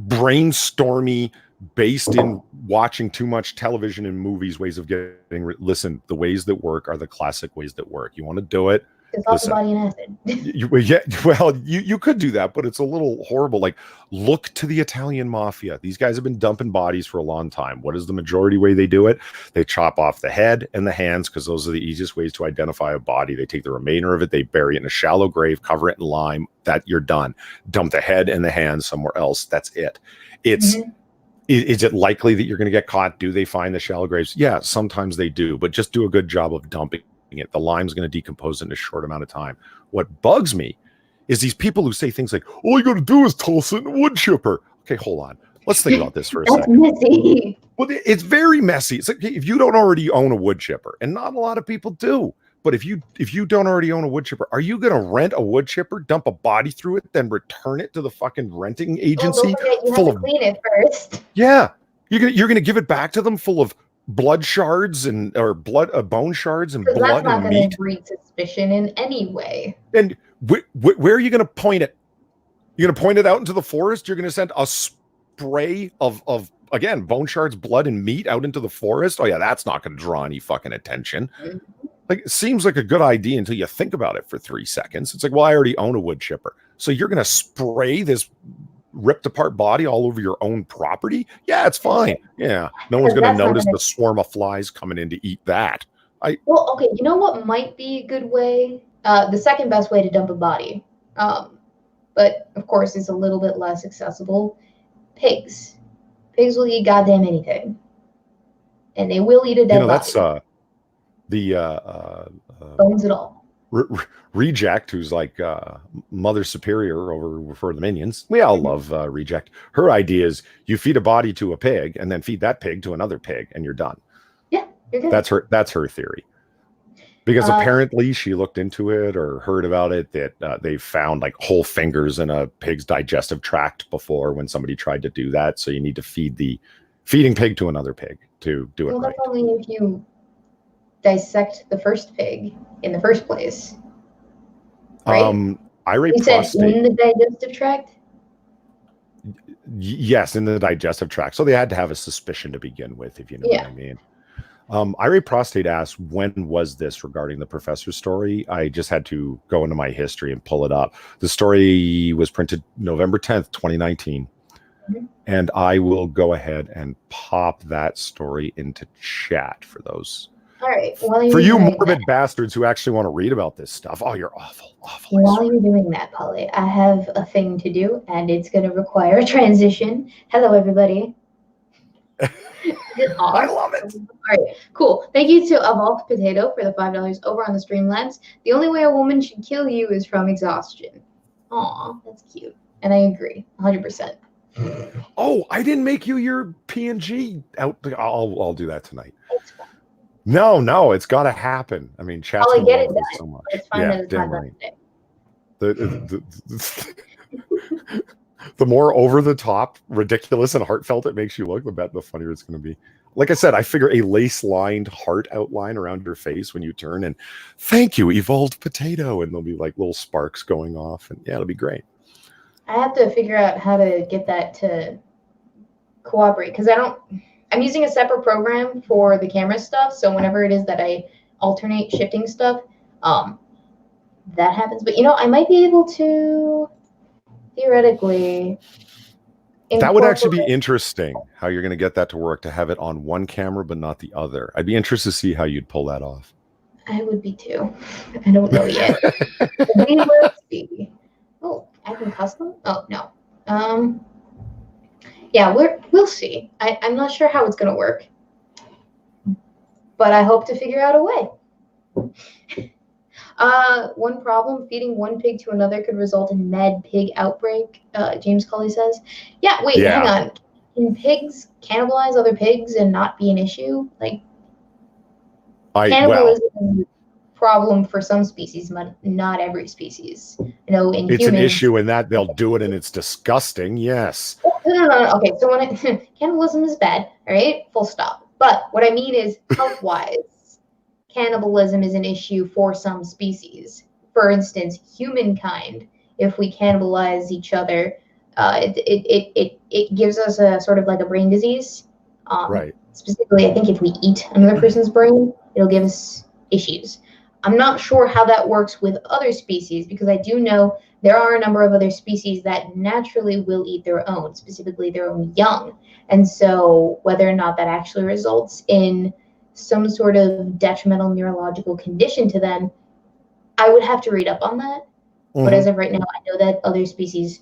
brainstormy, based in watching too much television and movies, ways of getting. Listen, the ways that work are the classic ways that work. You want to do it? Dissolve the body in acid. You could do that, but it's a little horrible. Like, look to the Italian mafia. These guys have been dumping bodies for a long time. What is the majority way they do it? They chop off the head and the hands because those are the easiest ways to identify a body. They take the remainder of it, they bury it in a shallow grave, cover it in lime. That you're done. Dump the head and the hands somewhere else. That's it. It's. Is it likely that you're going to get caught? Do they find the shallow graves? Yeah, sometimes they do, but just do a good job of dumping it. The lime's going to decompose in a short amount of time. What bugs me is these people who say things like, all you got to do is toss it in a wood chipper. Okay, hold on. Let's think about this for a second. Messy. Well, it's very messy. It's like if you don't already own a wood chipper, and not a lot of people do, but if you don't already own a wood chipper, are you going to rent a wood chipper, dump a body through it, then return it to the fucking renting agency? Don't forget, you have to clean it first. Yeah, you're gonna give it back to them full of blood shards or bone shards and blood and meat. That's not going to breed suspicion in any way. And where are you going to point it? You're going to point it out into the forest? You're going to send a spray of again bone shards, blood, and meat out into the forest? Oh yeah, that's not going to draw any fucking attention. Like, it seems like a good idea until you think about it for 3 seconds. It's like, well, I already own a wood chipper, so you're going to spray this ripped apart body all over your own property? Yeah, it's fine. Yeah, no one's going to notice the swarm of flies coming in to eat that. Well, okay, you know what might be a good way? The second best way to dump a body, but of course it's a little bit less accessible. Pigs. Pigs will eat goddamn anything, and they will eat a dead body. That's bones at all. Reject, who's like Mother Superior over for the Minions. We all love Reject. Her idea is you feed a body to a pig and then feed that pig to another pig and you're done. Yeah, you're good. That's her theory. Because apparently she looked into it or heard about it that they found like whole fingers in a pig's digestive tract before when somebody tried to do that. So you need to feed the feeding pig to another pig to do it right. That's only if you dissect the first pig in the first place. Right? You said in the digestive tract? Yes, in the digestive tract. So they had to have a suspicion to begin with, if you know what I mean. Irate Prostate asked, when was this regarding the professor's story? I just had to go into my history and pull it up. The story was printed November 10th, 2019. And I will go ahead and pop that story into chat for those. All right. For you morbid bastards who actually want to read about this stuff. Oh, you're awful. While you're doing that, Polly, I have a thing to do, and it's going to require a transition. Hello, everybody. Awesome. I love it. All right, cool. Thank you to Evolved Potato for the $5 over on the Streamlabs. The only way a woman should kill you is from exhaustion. Aw, that's cute. And I agree, 100%. Oh, I didn't make you your PNG out. I'll do that tonight. No, it's got to happen. I mean, chat's I'll get it done. So much. It's fine that it's not done today. The more over the top, ridiculous, and heartfelt it makes you look, the funnier it's going to be. Like I said, I figure a lace-lined heart outline around your face when you turn, and thank you, Evolved Potato, and there'll be like little sparks going off, and yeah, it'll be great. I have to figure out how to get that to cooperate because I don't. I'm using a separate program for the camera stuff. So whenever it is that I alternate shifting stuff, that happens. But I might be able to theoretically. That would actually be interesting how you're going to get that to work, to have it on one camera but not the other. I'd be interested to see how you'd pull that off. I would be too. I don't know yet. We will see. Oh, I can custom? Oh, no. Yeah, we'll see. I'm not sure how it's going to work, but I hope to figure out a way. One problem, feeding one pig to another could result in mad pig outbreak, James Colley says. Yeah, wait, hang on. Can pigs cannibalize other pigs and not be an issue? Like, cannibalism is a problem for some species, but not every species. In it's humans, an issue in that they'll do it and it's disgusting, yes. No. Okay, so when cannibalism is bad, all right? Full stop. But what I mean is, health-wise, cannibalism is an issue for some species. For instance, humankind, if we cannibalize each other, it gives us a sort of like a brain disease. Right. Specifically, I think if we eat another person's brain, it'll give us issues. I'm not sure how that works with other species, because I do know there are a number of other species that naturally will eat their own, specifically their own young. And so whether or not that actually results in some sort of detrimental neurological condition to them, I would have to read up on that. Mm-hmm. But as of right now, I know that to other species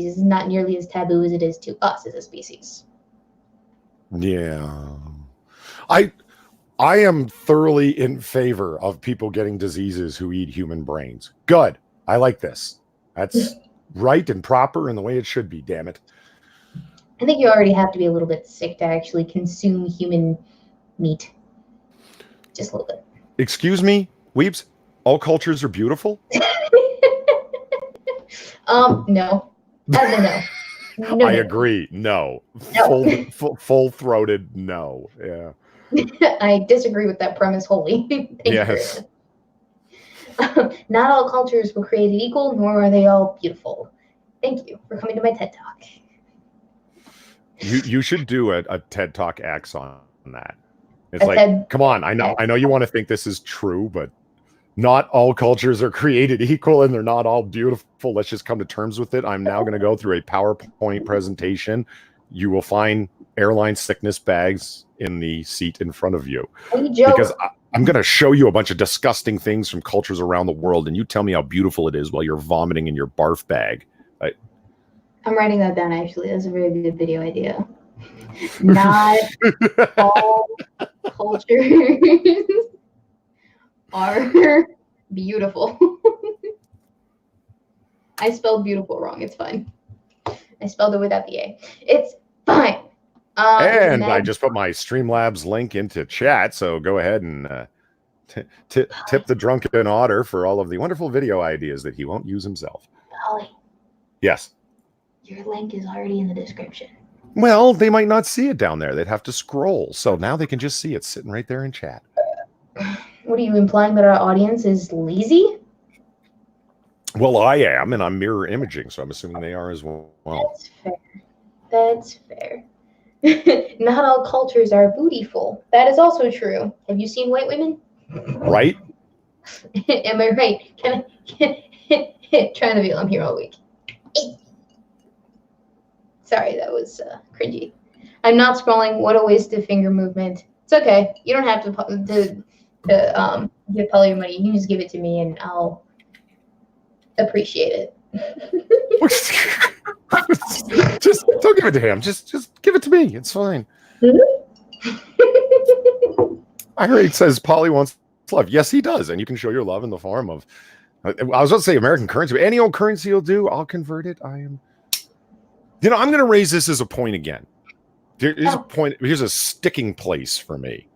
is not nearly as taboo as it is to us as a species. Yeah. I am thoroughly in favor of people getting diseases who eat human brains. Good. I like this. That's right and proper and the way it should be, damn it. I think you already have to be a little bit sick to actually consume human meat. Just a little bit. Excuse me, Weebs? All cultures are beautiful? No. No. I agree. No. Full-throated no. Yeah. I disagree with that premise wholly. Yes. Not all cultures were created equal, nor are they all beautiful. Thank you for coming to my TED Talk. You should do a TED Talk X on that. It's like, come on, I know you want to think this is true, but not all cultures are created equal and they're not all beautiful. Let's just come to terms with it. I'm now going to go through a PowerPoint presentation. You will find airline sickness bags in the seat in front of you. Because I'm going to show you a bunch of disgusting things from cultures around the world, and you tell me how beautiful it is while you're vomiting in your barf bag. I'm writing that down, actually. That's a really good video idea. Not all cultures are beautiful. I spelled beautiful wrong. It's fine. I spelled it without the A. It's fine. And I just put my Streamlabs link into chat, so go ahead and tip the drunken otter for all of the wonderful video ideas that he won't use himself. Polly. Yes. Your link is already in the description. Well, they might not see it down there. They'd have to scroll. So now they can just see it sitting right there in chat. What are you implying, that our audience is lazy? Well, I am, and I'm mirror imaging, so I'm assuming they are as well. That's fair. Not all cultures are bootyful. That is also true. Have you seen white women? Right. Am I right? Trying to feel I'm here all week. Sorry, that was cringy. I'm not scrolling. What a waste of finger movement. It's okay. You don't have to give Polly your money. You can just give it to me, and I'll appreciate it. Just don't give it to him. Just give it to me. It's fine. I heard it says Polly wants love. Yes, he does, and you can show your love in the form of. I was about to say American currency, but any old currency you'll do, I'll convert it. I'm going to raise this as a point again. Here's a point. Here's a sticking place for me.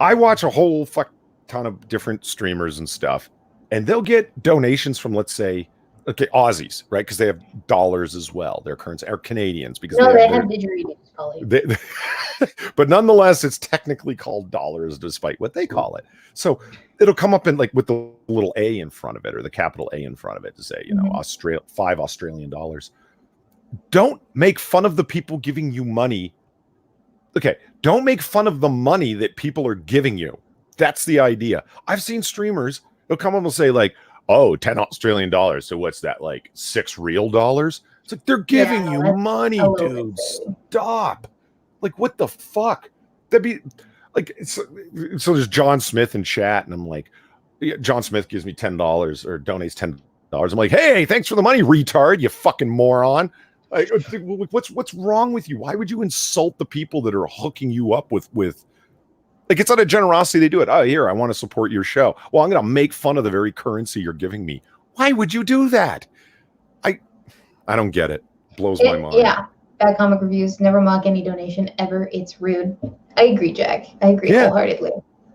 I watch a whole fuck ton of different streamers and stuff, and they'll get donations from, let's say, Aussies, right? Because they have dollars as well. Their currency, or Canadians, because they have didgeridoos, Polly. But nonetheless, it's technically called dollars, despite what they call it. So it'll come up in with the little A in front of it, or the capital A in front of it, to say, $5 Australian dollars. don't make fun of the people giving you money. Okay, don't make fun of the money that people are giving you. That's the idea. I've seen streamers, they'll come and will say like, oh, 10 Australian dollars. So what's that, like $6 real? It's like, they're giving you money, dude. Stop. Like, what the fuck? That'd be like, so there's John Smith in chat, and I'm like, John Smith gives me $10 or donates $10. I'm like, hey, thanks for the money, retard, you fucking moron. Like, what's wrong with you? Why would you insult the people that are hooking you up with like, it's out of generosity they do it. Oh, here, I want to support your show. Well, I'm going to make fun of the very currency you're giving me. Why would you do that? I don't get it. Blows my mind. Yeah. Bad comic reviews. Never mock any donation ever. It's rude. I agree, Jack. I agree wholeheartedly.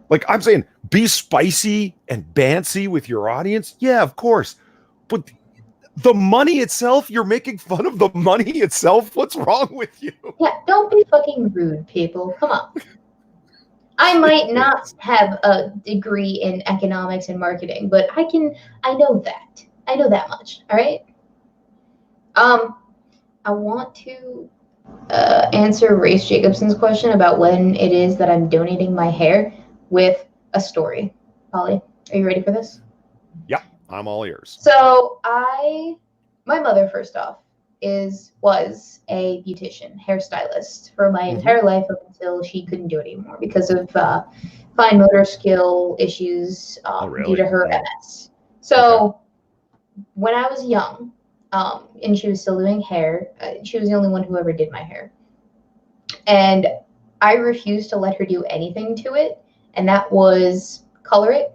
Like, I'm saying, be spicy and bancy with your audience. Yeah, of course. But the money itself, you're making fun of the money itself. What's wrong with you? Yeah, don't be fucking rude, people. Come on. I might not have a degree in economics and marketing, but I know that. I know that much. All right. I want to answer Race Jacobson's question about when it is that I'm donating my hair with a story. Polly, are you ready for this? Yeah, I'm all ears. So my mother, first off, was a beautician, hairstylist for my entire life up until she couldn't do it anymore because of fine motor skill issues due to her MS. So when I was young, and she was still doing hair, she was the only one who ever did my hair. And I refused to let her do anything to it, and that was color it,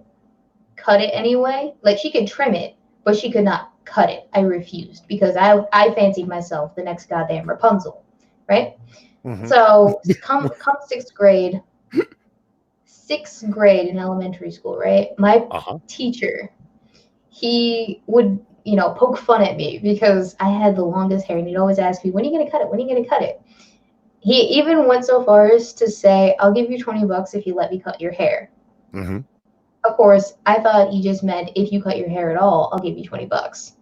cut it anyway. Like, she could trim it, but she could not cut it. I refused because I fancied myself the next goddamn Rapunzel, right? So come sixth grade in elementary school, right? My teacher, he would, poke fun at me because I had the longest hair, and he'd always ask me, when are you going to cut it? When are you going to cut it? He even went so far as to say, I'll give you $20 if you let me cut your hair. Of course, I thought he just meant if you cut your hair at all, I'll give you $20.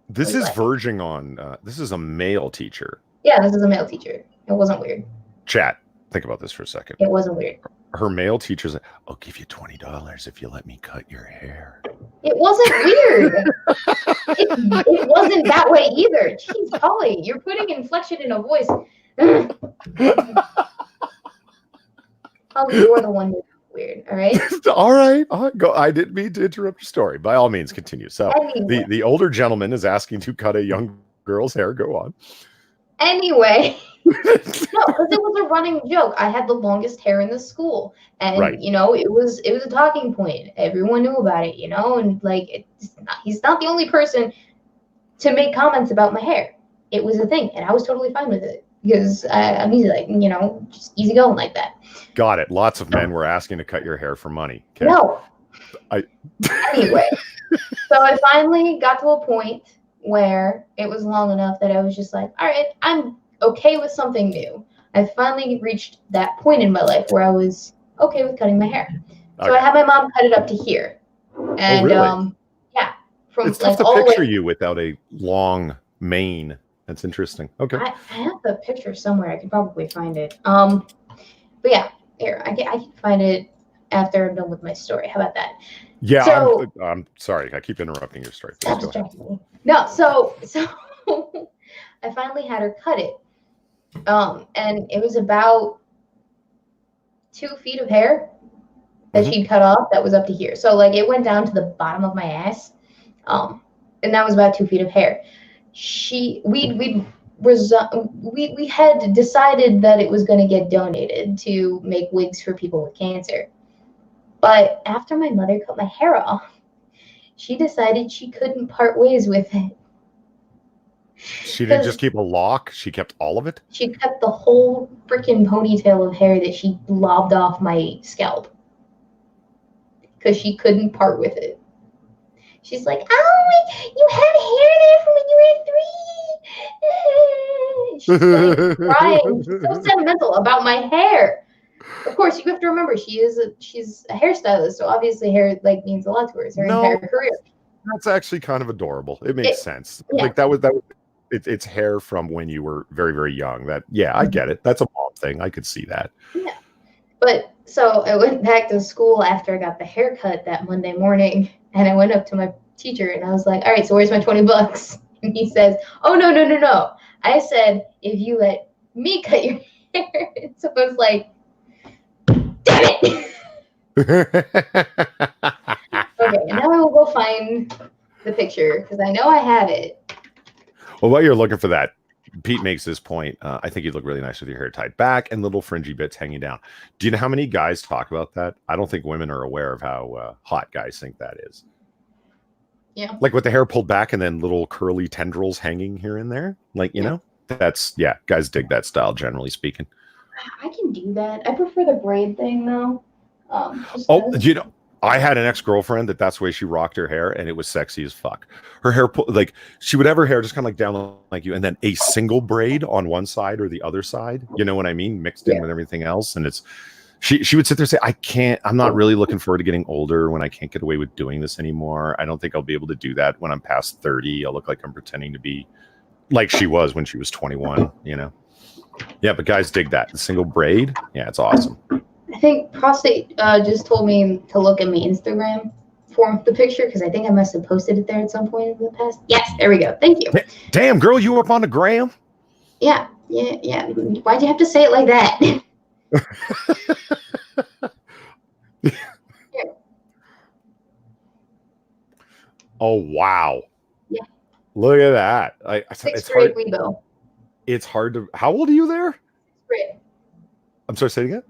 This is verging on, this is a male teacher. Yeah, this is a male teacher. It wasn't weird. Chat, think about this for a second. It wasn't weird. Her male teacher's like, I'll give you $20 if you let me cut your hair. It wasn't weird. it wasn't that way either. Jeez, Polly, you're putting inflection in a voice. Polly, you're the one who's weird, all right? All right. Go. I didn't mean to interrupt your story. By all means, continue. So anyway. the older gentleman is asking to cut a young girl's hair. Go on. Anyway. No, because it was a running joke. I had the longest hair in the school, and it was a talking point. Everyone knew about it, and like he's not the only person to make comments about my hair. It was a thing, and I was totally fine with it because I'm easy, like just easy going like that. Got it. Lots of men were asking to cut your hair for money. Okay. No. Anyway, so I finally got to a point where it was long enough that I was just like, all right, I'm okay with something new. I finally reached that point in my life where I was okay with cutting my hair. So I had my mom cut it up to here. And really? Yeah. It's tough to picture you without a long mane. That's interesting. Okay. I have the picture somewhere. I could probably find it. But yeah, here, I can find it after I'm done with my story. How about that? Yeah, so, I'm sorry. I keep interrupting your story. No, so I finally had her cut it. And it was about 2 feet of hair that she'd cut off that was up to here. So like it went down to the bottom of my ass. And that was about 2 feet of hair. We had decided that it was going to get donated to make wigs for people with cancer. But after my mother cut my hair off, she decided she couldn't part ways with it. She didn't just keep a lock. She kept all of it. She kept the whole freaking ponytail of hair that she lobbed off my scalp because she couldn't part with it. She's like, "Oh, you had hair there from when you were 3." She's like crying. She's so sentimental about my hair. Of course, you have to remember she's a hairstylist, so obviously hair means a lot to her. It's her entire career. That's actually kind of adorable. It makes sense. Yeah. Like that was it's hair from when you were very, very young. That, yeah, I get it. That's a mom thing. I could see that. Yeah. But so I went back to school after I got the haircut that Monday morning, and I went up to my teacher and I was like, all right, so where's my $20? And he says, oh, no, no, no, no. I said, if you let me cut your hair. So I was like, damn it. Okay, now I will go find the picture because I know I have it. Well, while you're looking for that, Pete makes this point. I think you'd look really nice with your hair tied back and little fringy bits hanging down. Do you know how many guys talk about that? I don't think women are aware of how hot guys think that is. Yeah. Like with the hair pulled back and then little curly tendrils hanging here and there. Like, you know, that's, yeah, guys dig that style, generally speaking. I can do that. I prefer the braid thing, though. You know, I had an ex-girlfriend that's the way she rocked her hair, and it was sexy as fuck. Her hair, like, she would have her hair just kind of like down like you, and then a single braid on one side or the other side. You know what I mean? Mixed in with everything else. And it's, she would sit there and say, I'm not really looking forward to getting older when I can't get away with doing this anymore. I don't think I'll be able to do that when I'm past 30. I'll look like I'm pretending to be like she was when she was 21, you know? Yeah, but guys dig that. The single braid. Yeah, it's awesome. I think Prostate just told me to look at my Instagram for the picture because I think I must have posted it there at some point in the past. Yes, there we go. Thank you. Damn, girl, you up on the gram? Yeah. Why'd you have to say it like that? Oh, wow. Yeah. Look at that. Sixth grade Weebo. It's hard to... How old are you there? 6th grade. I'm sorry, say it again?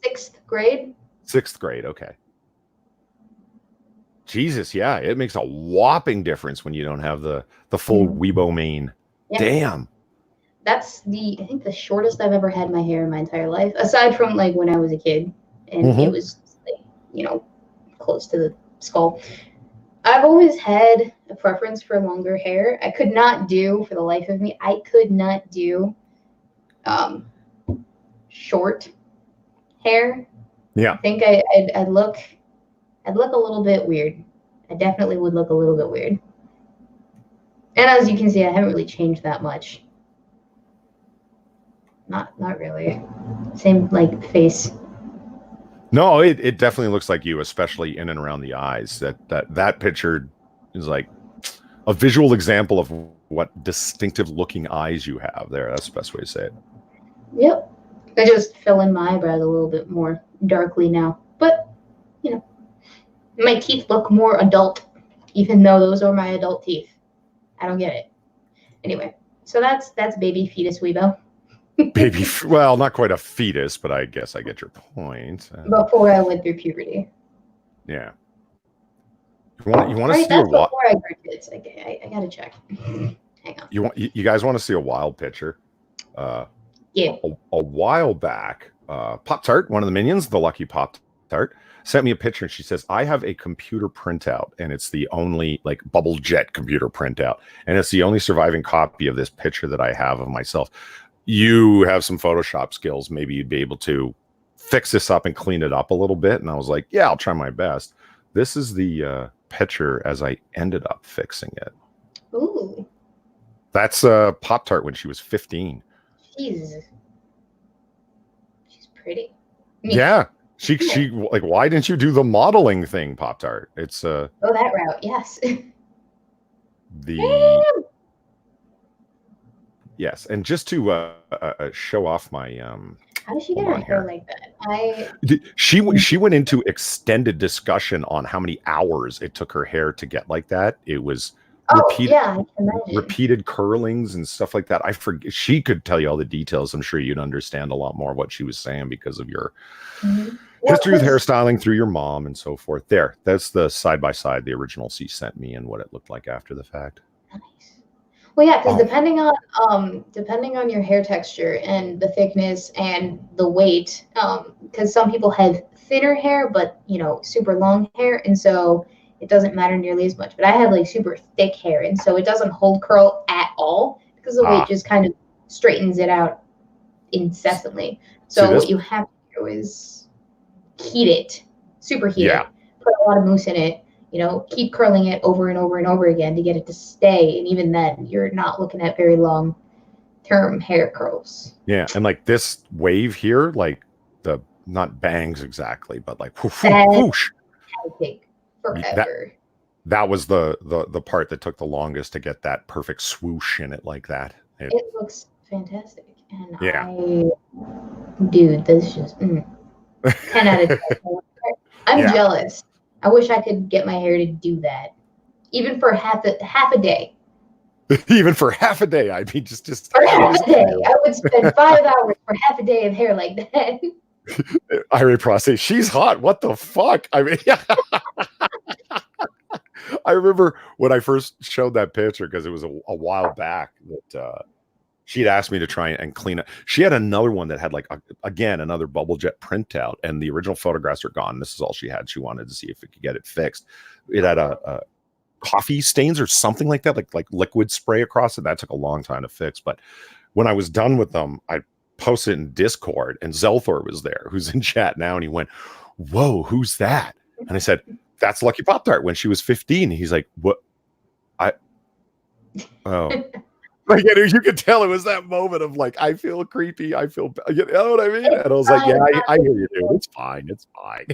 6th grade. 6th grade, okay. Jesus, yeah. It makes a whopping difference when you don't have the full Weebo mane. Yeah. Damn. That's I think the shortest I've ever had my hair in my entire life, aside from like when I was a kid and it was like, you know, close to the skull. I've always had a preference for longer hair. I could not do, for the life of me, I could not do short hair. Yeah. I think I'd look a little bit weird. I definitely would look a little bit weird. And as you can see, I haven't really changed that much. Not really. Same like face. No, it definitely looks like you, especially in and around the eyes. That picture is like a visual example of what distinctive looking eyes you have there. That's the best way to say it. Yep. I just fill in my eyebrows a little bit more darkly now. But, you know, my teeth look more adult, even though those are my adult teeth. I don't get it. Anyway, so that's baby fetus Weebo. Baby, well, not quite a fetus, but I guess I get your point. Before I went through puberty. Yeah. You want to see that's before I grew kids. I gotta check. Hang on. You guys want to see a wild picture? Yeah. A while back, Pop-Tart, one of the minions, the lucky Pop-Tart, sent me a picture, and she says, I have a computer printout, and it's the only like bubble jet computer printout, and it's the only surviving copy of this picture that I have of myself. You have some Photoshop skills. Maybe you'd be able to fix this up and clean it up a little bit. And I was like, yeah, I'll try my best. This is the picture as I ended up fixing it. Ooh. That's Pop-Tart when she was 15. Jeez. She's pretty. Yeah. She like, why didn't you do the modeling thing, Pop-Tart? It's that route, yes. Yes, and just to show off my how did she get her hair like that? She went into extended discussion on how many hours it took her hair to get like that. It was repeated curlings and stuff like that. I forget. She could tell you all the details. I'm sure you'd understand a lot more of what she was saying because of your history with hairstyling through your mom and so forth. There, that's the side by side the original she sent me and what it looked like after the fact. Well, yeah, because depending on your hair texture and the thickness and the weight, because some people have thinner hair, but you know, super long hair, and so it doesn't matter nearly as much. But I have like super thick hair, and so it doesn't hold curl at all because the weight just kind of straightens it out incessantly. So what you have to do is heat it, superheat it, put a lot of mousse in it, You know, keep curling it over and over and over again to get it to stay. And even then, you're not looking at very long-term hair curls. Yeah, and like this wave here, like the not bangs exactly, but like whoosh. I think forever. That was the part that took the longest to get that perfect swoosh in it like that. It looks fantastic. And yeah. Dude, this just 10 out of 10. I'm jealous. I wish I could get my hair to do that, even for half a day. Even for half a day, I mean, just for half a day. I would spend 5 hours for half a day of hair like that. Irate Prostate, she's hot. What the fuck? I mean, I remember when I first showed that picture because it was a while back that she'd asked me to try and clean it. She had another one that had like again another bubble jet printout, and the original photographs are gone. This is all she had. She wanted to see if it could get it fixed. It had a coffee stains or something like that, like liquid spray across it. That took a long time to fix. But when I was done with them, I posted it in Discord, and Zelthor was there, who's in chat now, and he went, "Whoa, who's that?" And I said, "That's Lucky Pop Tart when she was 15." He's like, "What?" Like, you could tell it was that moment of like, I feel creepy. I feel, you know what I mean? And I was like, yeah, I hear you, dude. It's fine. It's fine.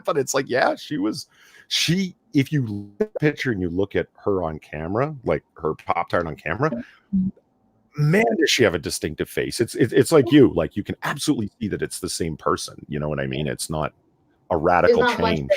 But it's like, yeah, if you look at the picture and you look at her on camera, like her Pop Tart on camera, man, does she have a distinctive face. It's like you can absolutely see that it's the same person. You know what I mean? It's not a radical change.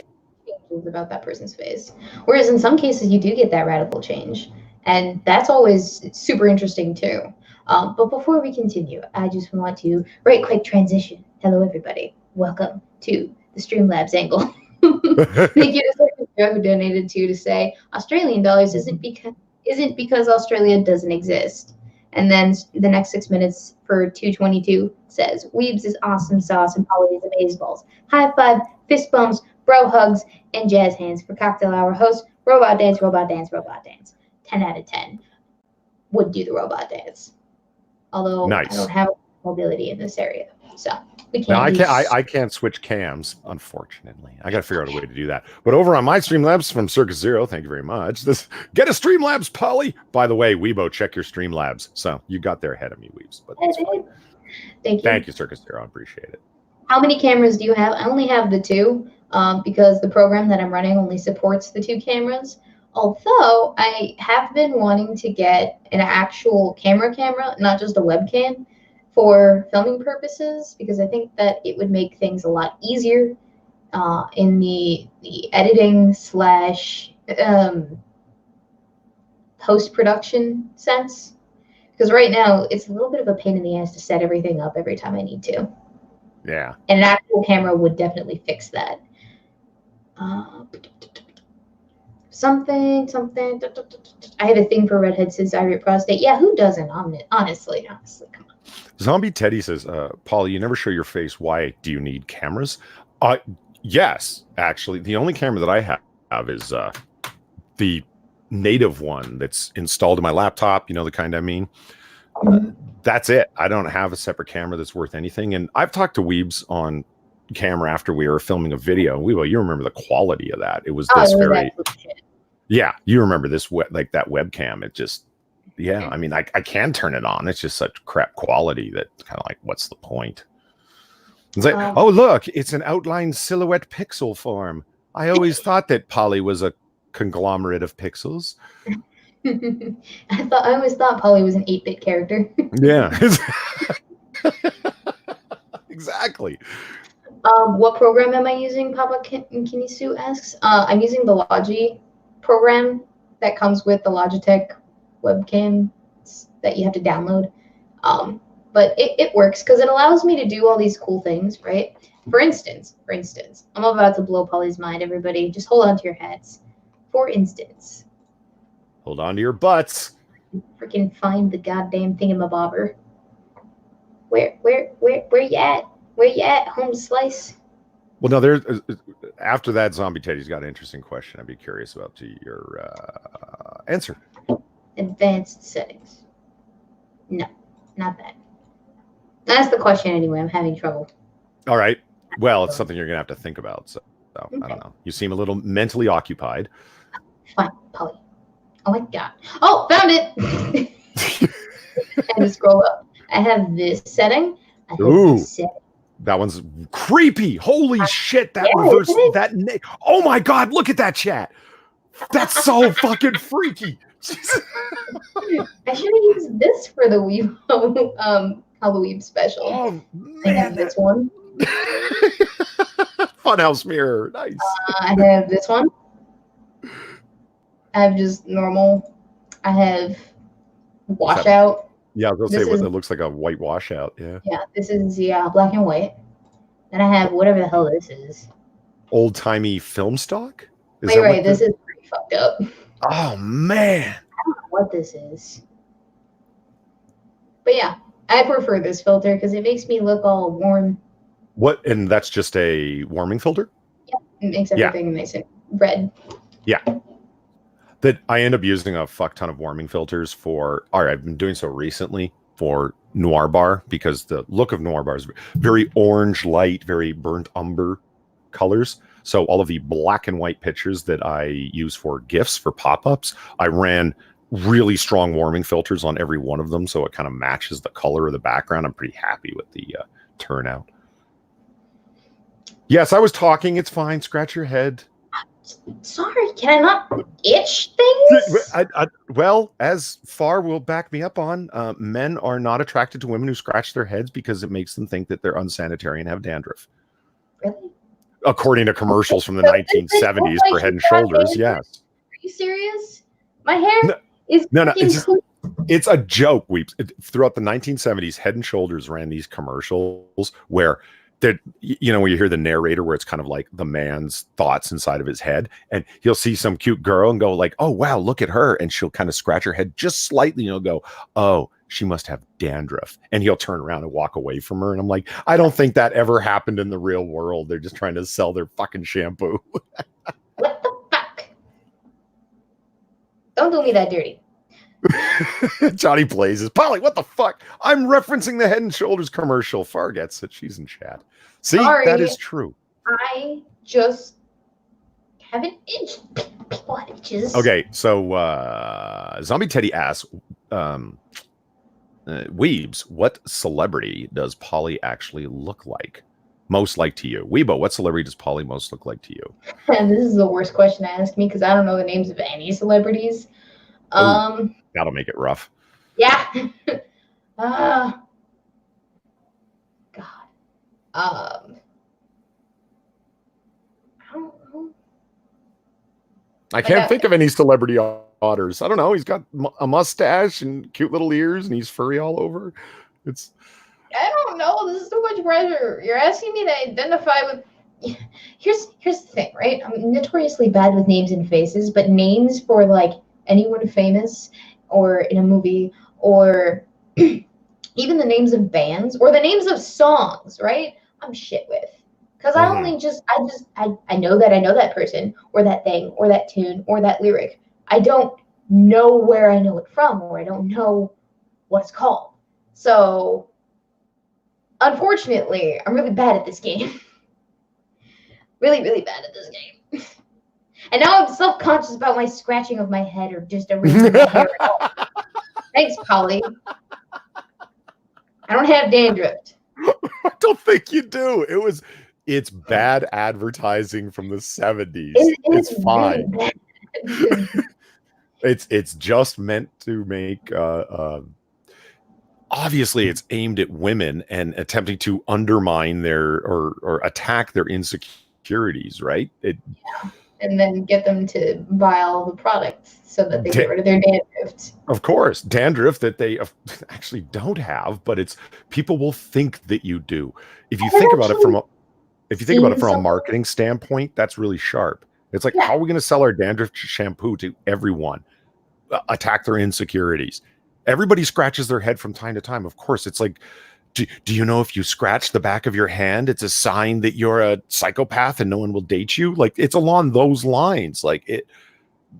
About that person's face. Whereas in some cases, you do get that radical change. And that's always super interesting too. But before we continue, I just want to right quick transition. Hello, everybody. Welcome to the Streamlabs angle. Thank you to Joe who donated to say Australian dollars isn't because Australia doesn't exist. And then the next 6 minutes for 222 says Weebs is awesome sauce and Polly is amazeballs. High five, fist bumps, bro hugs, and jazz hands for cocktail hour host. Robot dance, robot dance, robot dance. 10 out of 10 would do the robot dance. Although nice. I don't have mobility in this area, so we can't. No, I can't switch cams, unfortunately. I got to figure out a way to do that. But over on my Streamlabs from Circus Zero, thank you very much. Get a Streamlabs, Polly. By the way, Weebo, check your Streamlabs. So you got there ahead of me, Weebs. But thank you, Circus Zero. I appreciate it. How many cameras do you have? I only have the 2 because the program that I'm running only supports the 2 cameras. Although I have been wanting to get an actual camera, not just a webcam, for filming purposes, because I think that it would make things a lot easier in the editing / post-production sense. Because right now, it's a little bit of a pain in the ass to set everything up every time I need to. Yeah. And an actual camera would definitely fix that. Something. I have a thing for redheads, says Irate Prostate. Yeah, who doesn't? Honestly, come on. Zombie Teddy says, Paul, you never show your face. Why do you need cameras? Yes, actually. The only camera that I have is the native one that's installed in my laptop. You know, the kind I mean. That's it. I don't have a separate camera that's worth anything. And I've talked to Weebs on camera after we were filming a video. Weebo, you remember the quality of that? It was this very... Yeah, you remember this like that webcam. It just, yeah, I mean, I can turn it on. It's just such crap quality that kind of like, what's the point? It's like, oh, look, it's an outline silhouette pixel form. I always thought that Polly was a conglomerate of pixels. I always thought Polly was an 8-bit character. Yeah. Exactly. What program am I using? Papa Kinisu asks. I'm using the Logi program that comes with the Logitech webcam that you have to download. But it works because it allows me to do all these cool things, right? For instance, I'm about to blow Polly's mind, everybody. Just hold on to your hats. For instance. Hold on to your butts. Freaking find the goddamn thingamabobber. Where you at? Where you at, home slice? Well, no, there's after that, Zombie Teddy's got an interesting question. I'd be curious about your answer. Advanced settings. No, not that. That's the question anyway. I'm having trouble. All right. Well, it's something you're gonna have to think about. So So I don't know. You seem a little mentally occupied. Fine, Polly. Oh my god. Oh, found it! And to scroll up. I have this setting. I have this setting. That one's creepy. Holy shit! That reverse. Oh my god! Look at that chat. That's so fucking freaky. I should have used this for the Weebo Halloween special. Oh I have this one. Funhouse mirror. Nice. I have this one. I have just normal. I have washout. Yeah, I was gonna say it looks like a white washout. Yeah. Yeah, this is black and white. Then I have whatever the hell this is. Old timey film stock. Wait, this is pretty fucked up. Oh man. I don't know what this is. But yeah, I prefer this filter because it makes me look all warm. What? And that's just a warming filter? Yeah, it makes everything nice and red. Yeah. That I end up using a fuck ton of warming filters for. All right, I've been doing so recently for Noir Bar because the look of Noir Bar is very orange light, very burnt umber colors. So all of the black and white pictures that I use for GIFs, for pop-ups, I ran really strong warming filters on every one of them, so it kind of matches the color of the background. I'm pretty happy with the turnout. Yes, I was talking. It's fine. Scratch your head. Sorry, can I not itch things? Well, as Far will back me up on, men are not attracted to women who scratch their heads because it makes them think that they're unsanitary and have dandruff. Really? According to commercials from the 1970s for Head and Shoulders, yes. Are you serious? My hair is no. It's a joke. Throughout the 1970s, Head and Shoulders ran these commercials where where you hear the narrator where it's kind of like the man's thoughts inside of his head, and he'll see some cute girl and go like, oh wow, look at her, and she'll kind of scratch her head just slightly, and he'll go, oh, she must have dandruff, and he'll turn around and walk away from her. And I'm like, I don't think that ever happened in the real world. They're just trying to sell their fucking shampoo. What the fuck? Don't do me that dirty. Johnny Blazes. Polly, what the fuck? I'm referencing the Head and Shoulders commercial. Far gets it. She's in chat. See, that is true. I just have an itch. People have itches. Okay, so Zombie Teddy asks, Weebs, what celebrity does Polly actually look like? Most like to you? Weebo, what celebrity does Polly most look like to you? And this is the worst question to ask me because I don't know the names of any celebrities. That'll make it rough. Yeah. God. I don't know. I can't think of any celebrity otters. I don't know. He's got a mustache and cute little ears, and he's furry all over. I don't know. This is too much pressure. You're asking me to identify with. Here's the thing, right? I'm notoriously bad with names and faces, but names for like anyone famous or in a movie or even the names of bands or the names of songs, right? I'm shit with. Because I know that I know that person or that thing or that tune or that lyric. I don't know where I know it from or I don't know what it's called. So, unfortunately, I'm really bad at this game. Really, really bad at this game. And now I'm self-conscious about my scratching of my head or just arranging my hair at all. Thanks, Polly. I don't have dandruff. I don't think you do. It's bad advertising from the 70s. It's fine. Really it's just meant to make obviously it's aimed at women and attempting to undermine their or attack their insecurities, right? And then get them to buy all the products so that they get rid of their dandruff. Of course, dandruff that they actually don't have, but it's people will think that you do. If you think about it from a marketing standpoint, that's really sharp. It's like, how are we going to sell our dandruff shampoo to everyone? Attack their insecurities. Everybody scratches their head from time to time. Of course, it's like, do you know if you scratch the back of your hand, it's a sign that you're a psychopath and no one will date you? Like, it's along those lines. Like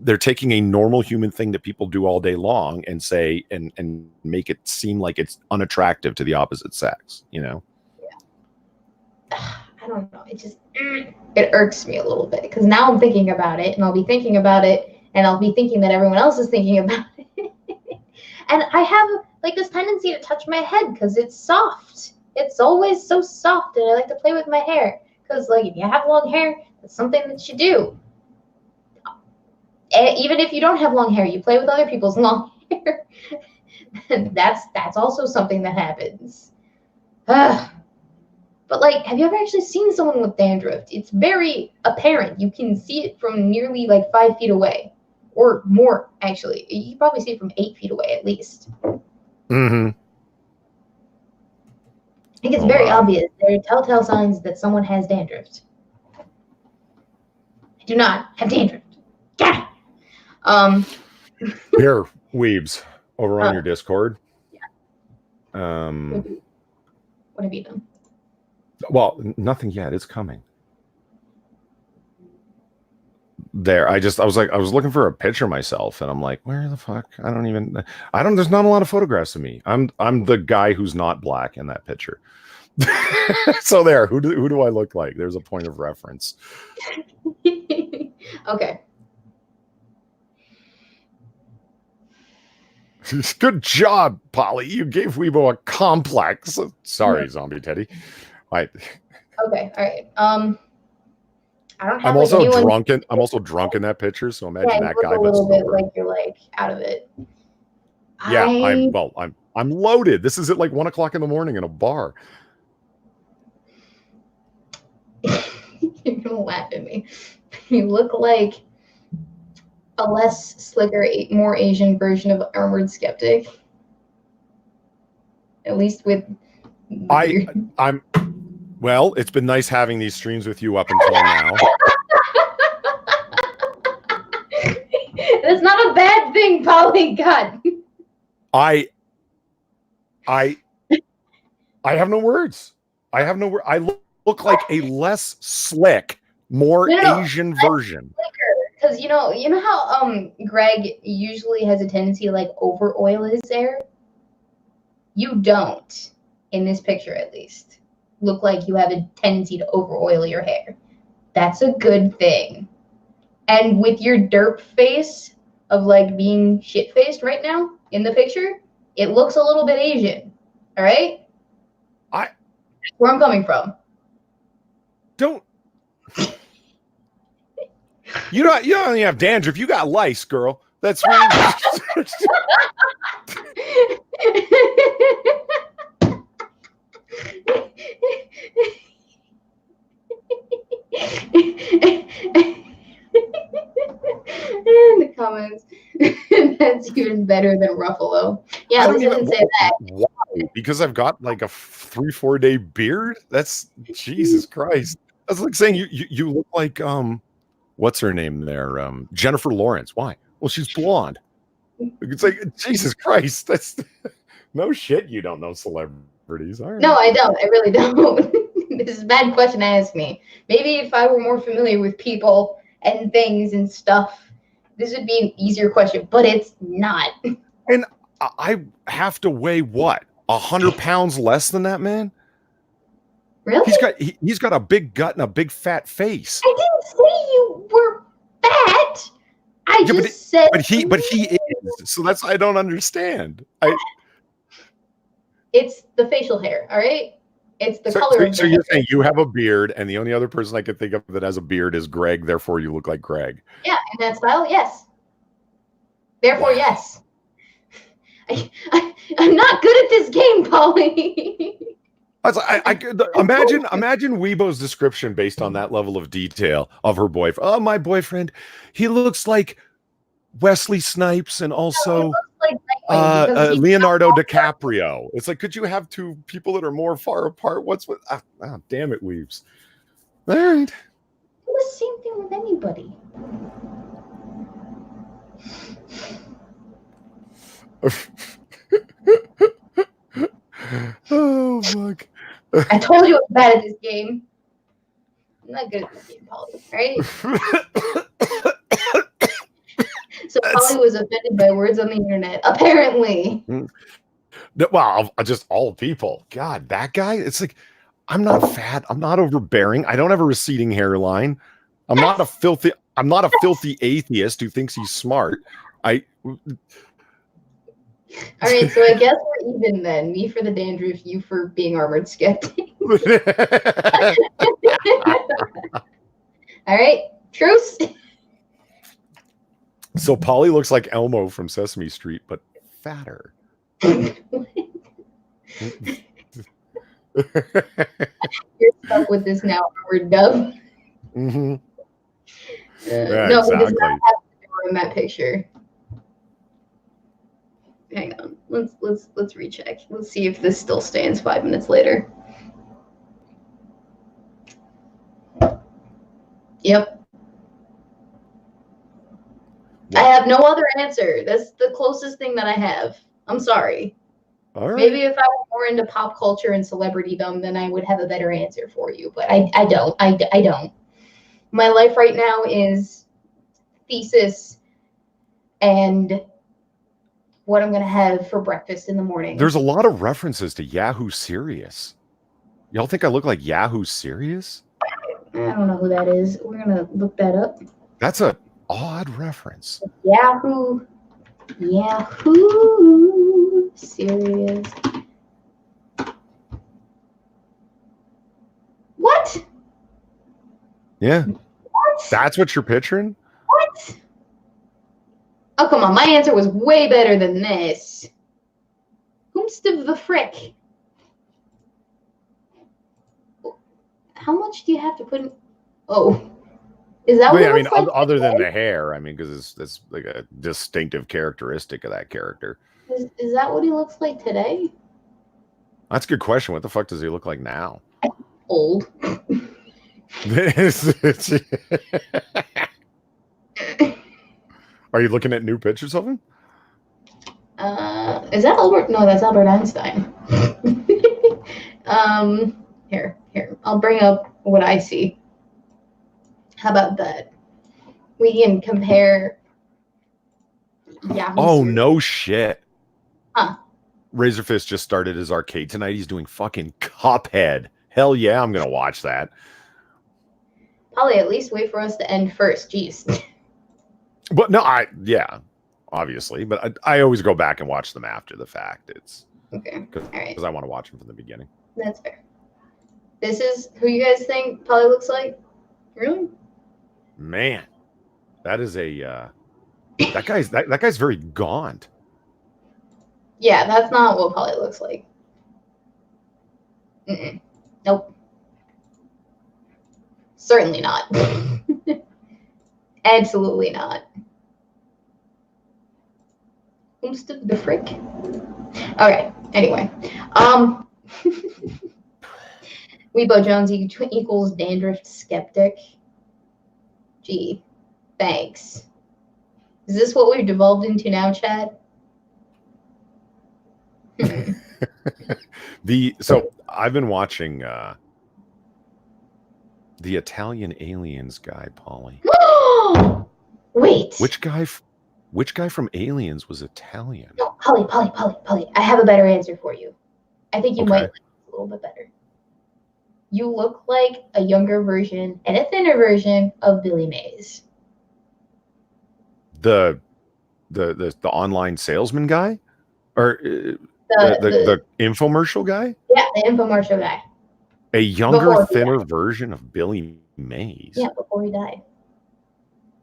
they're taking a normal human thing that people do all day long and say and make it seem like it's unattractive to the opposite sex, you know? Yeah. I don't know. It just it irks me a little bit because now I'm thinking about it, and I'll be thinking about it, and I'll be thinking that everyone else is thinking about it. And I have like this tendency to touch my head because it's soft. It's always so soft, and I like to play with my hair because, like, if you have long hair, that's something that you do. And even if you don't have long hair, you play with other people's long hair. that's also something that happens. Ugh. But, like, have you ever actually seen someone with dandruff? It's very apparent. You can see it from nearly, like, 5 feet away. Or more, actually. You can probably see it from 8 feet away, at least. Mm-hmm. I think it's very obvious. There are telltale signs that someone has dandruff. I do not have dandruff. Yeah. Here, Weebs, over on your Discord. Yeah. What have you done? Well, nothing yet. It's coming. There, I was looking for a picture myself, and I'm like, where the fuck? There's not a lot of photographs of me. I'm the guy who's not black in that picture. So there, who do I look like? There's a point of reference. Okay. Good job, Polly. You gave Weebo a complex. Sorry, Zombie Teddy. Okay, all right. I don't have. I'm also drunk. I'm also drunk in that picture. So imagine that guy. A little bit like you're like out of it. Yeah, I'm loaded. This is at like 1 o'clock in the morning in a bar. You're gonna laugh at me. You look like a less slicker, more Asian version of Armored Skeptic. At least with. Well, it's been nice having these streams with you up until now. That's not a bad thing, Polly. God. I have no words. I look like a less slick, more Asian version. Because you know how Greg usually has a tendency to like over oil his hair? You don't, in this picture at least, look like you have a tendency to over oil your hair. That's a good thing. And with your derp face of like being shit faced right now in the picture, it looks a little bit Asian. All right? That's where I'm coming from. You don't only have dandruff, you got lice, girl. That's right. In the comments, that's even better than Ruffalo. Yeah, I didn't say that. Why? Because I've got like a 3-4 day beard. That's Jesus Christ. That's like saying you look like what's her name there? Jennifer Lawrence. Why? Well, she's blonde. It's like Jesus Christ. That's no shit. You don't know celebrities. All right. No, I don't. I really don't. This is a bad question to ask me. Maybe if I were more familiar with people and things and stuff, this would be an easier question, but it's not. And I have to weigh what? 100 pounds less than that man? Really? He's got a big gut and a big fat face. I didn't say you were fat. I said. But he is. So that's I don't understand. It's the facial hair. All right. It's the color. So you're saying you have a beard, and the only other person I can think of that has a beard is Greg. Therefore, you look like Greg. Yeah, in that style, yes. Therefore, yes. I'm not good at this game, Polly. I could imagine Weebo's description based on that level of detail of her boyfriend. Oh, my boyfriend, he looks like Wesley Snipes and also Leonardo DiCaprio. It's like, could you have two people that are more far apart? Damn it, Weebs. All right. Do the same thing with anybody. Oh, fuck. I told you I was bad at this game. I'm not good at this game, Polly, right? So Polly was offended by words on the internet, apparently. Well, just all people. God, that guy. It's like I'm not fat. I'm not overbearing. I don't have a receding hairline. I'm not a filthy atheist who thinks he's smart. All right, so I guess we're even then. Me for the dandruff, you for being armored skeptic. All right, truce. So Polly looks like Elmo from Sesame Street, but fatter. You're stuck with this now, armored dub. Mm-hmm. Yeah, no, exactly. He does not have the door in that picture. Hang on. Let's recheck. Let's see if this still stands 5 minutes later. Yep. What? I have no other answer. That's the closest thing that I have. I'm sorry. All right. Maybe if I were more into pop culture and celebritydom, then I would have a better answer for you. But I don't. I don't. My life right now is thesis and what I'm going to have for breakfast in the morning. There's a lot of references to Yahoo Serious. Y'all think I look like Yahoo Serious? I don't know who that is. We're going to look that up. That's a odd reference. Yahoo Serious. What? Yeah. What? That's what you're picturing? What? Oh, come on. My answer was way better than this. Whomst the frick? How much do you have to put in? Oh. Is that what I mean, like other than the hair, I mean, because it's like a distinctive characteristic of that character. Is that what he looks like today? That's a good question. What the fuck does he look like now? Old. Are you looking at new pictures of him? Is that Albert? No, that's Albert Einstein. Here. I'll bring up what I see. How about that? We can compare. Oh, no shit. Huh. Razorfist just started his arcade tonight. He's doing fucking Cuphead. Hell yeah, I'm going to watch that. Probably at least wait for us to end first. Jeez. But no, yeah, obviously. But I always go back and watch them after the fact. It's okay. All right. Because I want to watch them from the beginning. That's fair. This is who you guys think Polly looks like? Really? Man, that is a that guy's very gaunt. Yeah, that's not what Polly looks like. Nope. Certainly not. Absolutely not. Who's the frick? Okay. Anyway, Weebo Jones equals dandruff skeptic. Gee, thanks. Is this what we've devolved into now, Chad? So I've been watching the Italian Aliens guy, Polly. Wait. Which guy from Aliens was Italian? No, Polly. I have a better answer for you. I think you might like it a little bit better. You look like a younger version and a thinner version of Billy Mays. The online salesman guy, or the infomercial guy? Yeah, the infomercial guy. A younger, thinner version of Billy Mays. Yeah, before he died.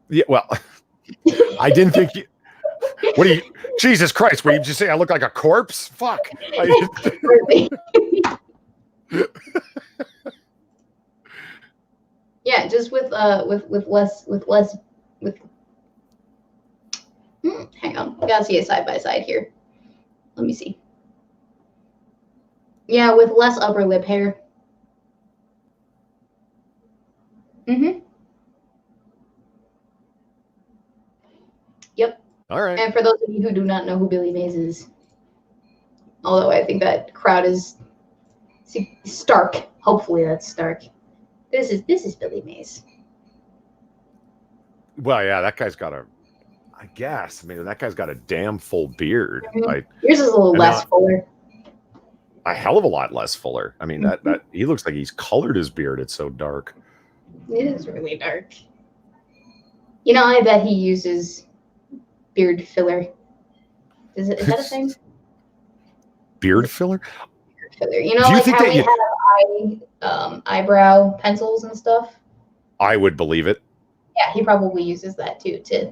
Yeah, well, I didn't think you. What do you? Jesus Christ! What did you just say? I look like a corpse? Fuck. Yeah, just with less. Hang on, I gotta see it side by side here. Let me see. Yeah, with less upper lip hair. Yep. All right. And for those of you who do not know who Billy Mays is, although I think that crowd is stark. Hopefully that's stark. This is Billy Mays. Well, yeah, that guy's got I guess, that guy's got a damn full beard. Yours is a little less fuller. a hell of a lot less fuller. I mean, that he looks like he's colored his beard. It's so dark. It is really dark. You know, I bet he uses beard filler. Is that a thing? Beard filler? Beard filler. You know, like how we have eyebrow pencils and stuff? I would believe it. Yeah, he probably uses that too to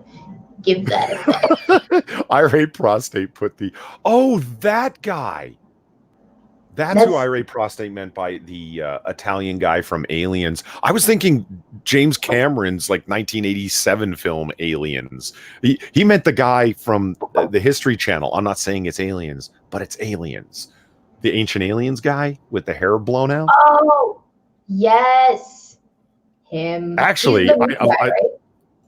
give that effect. Irate Prostate put that guy. That's who Irate Prostate meant by the Italian guy from Aliens. I was thinking James Cameron's like 1987 film Aliens. He meant the guy from the History Channel. I'm not saying it's Aliens, but it's Aliens. The Ancient Aliens guy with the hair blown out. Oh, yes. Him. Actually,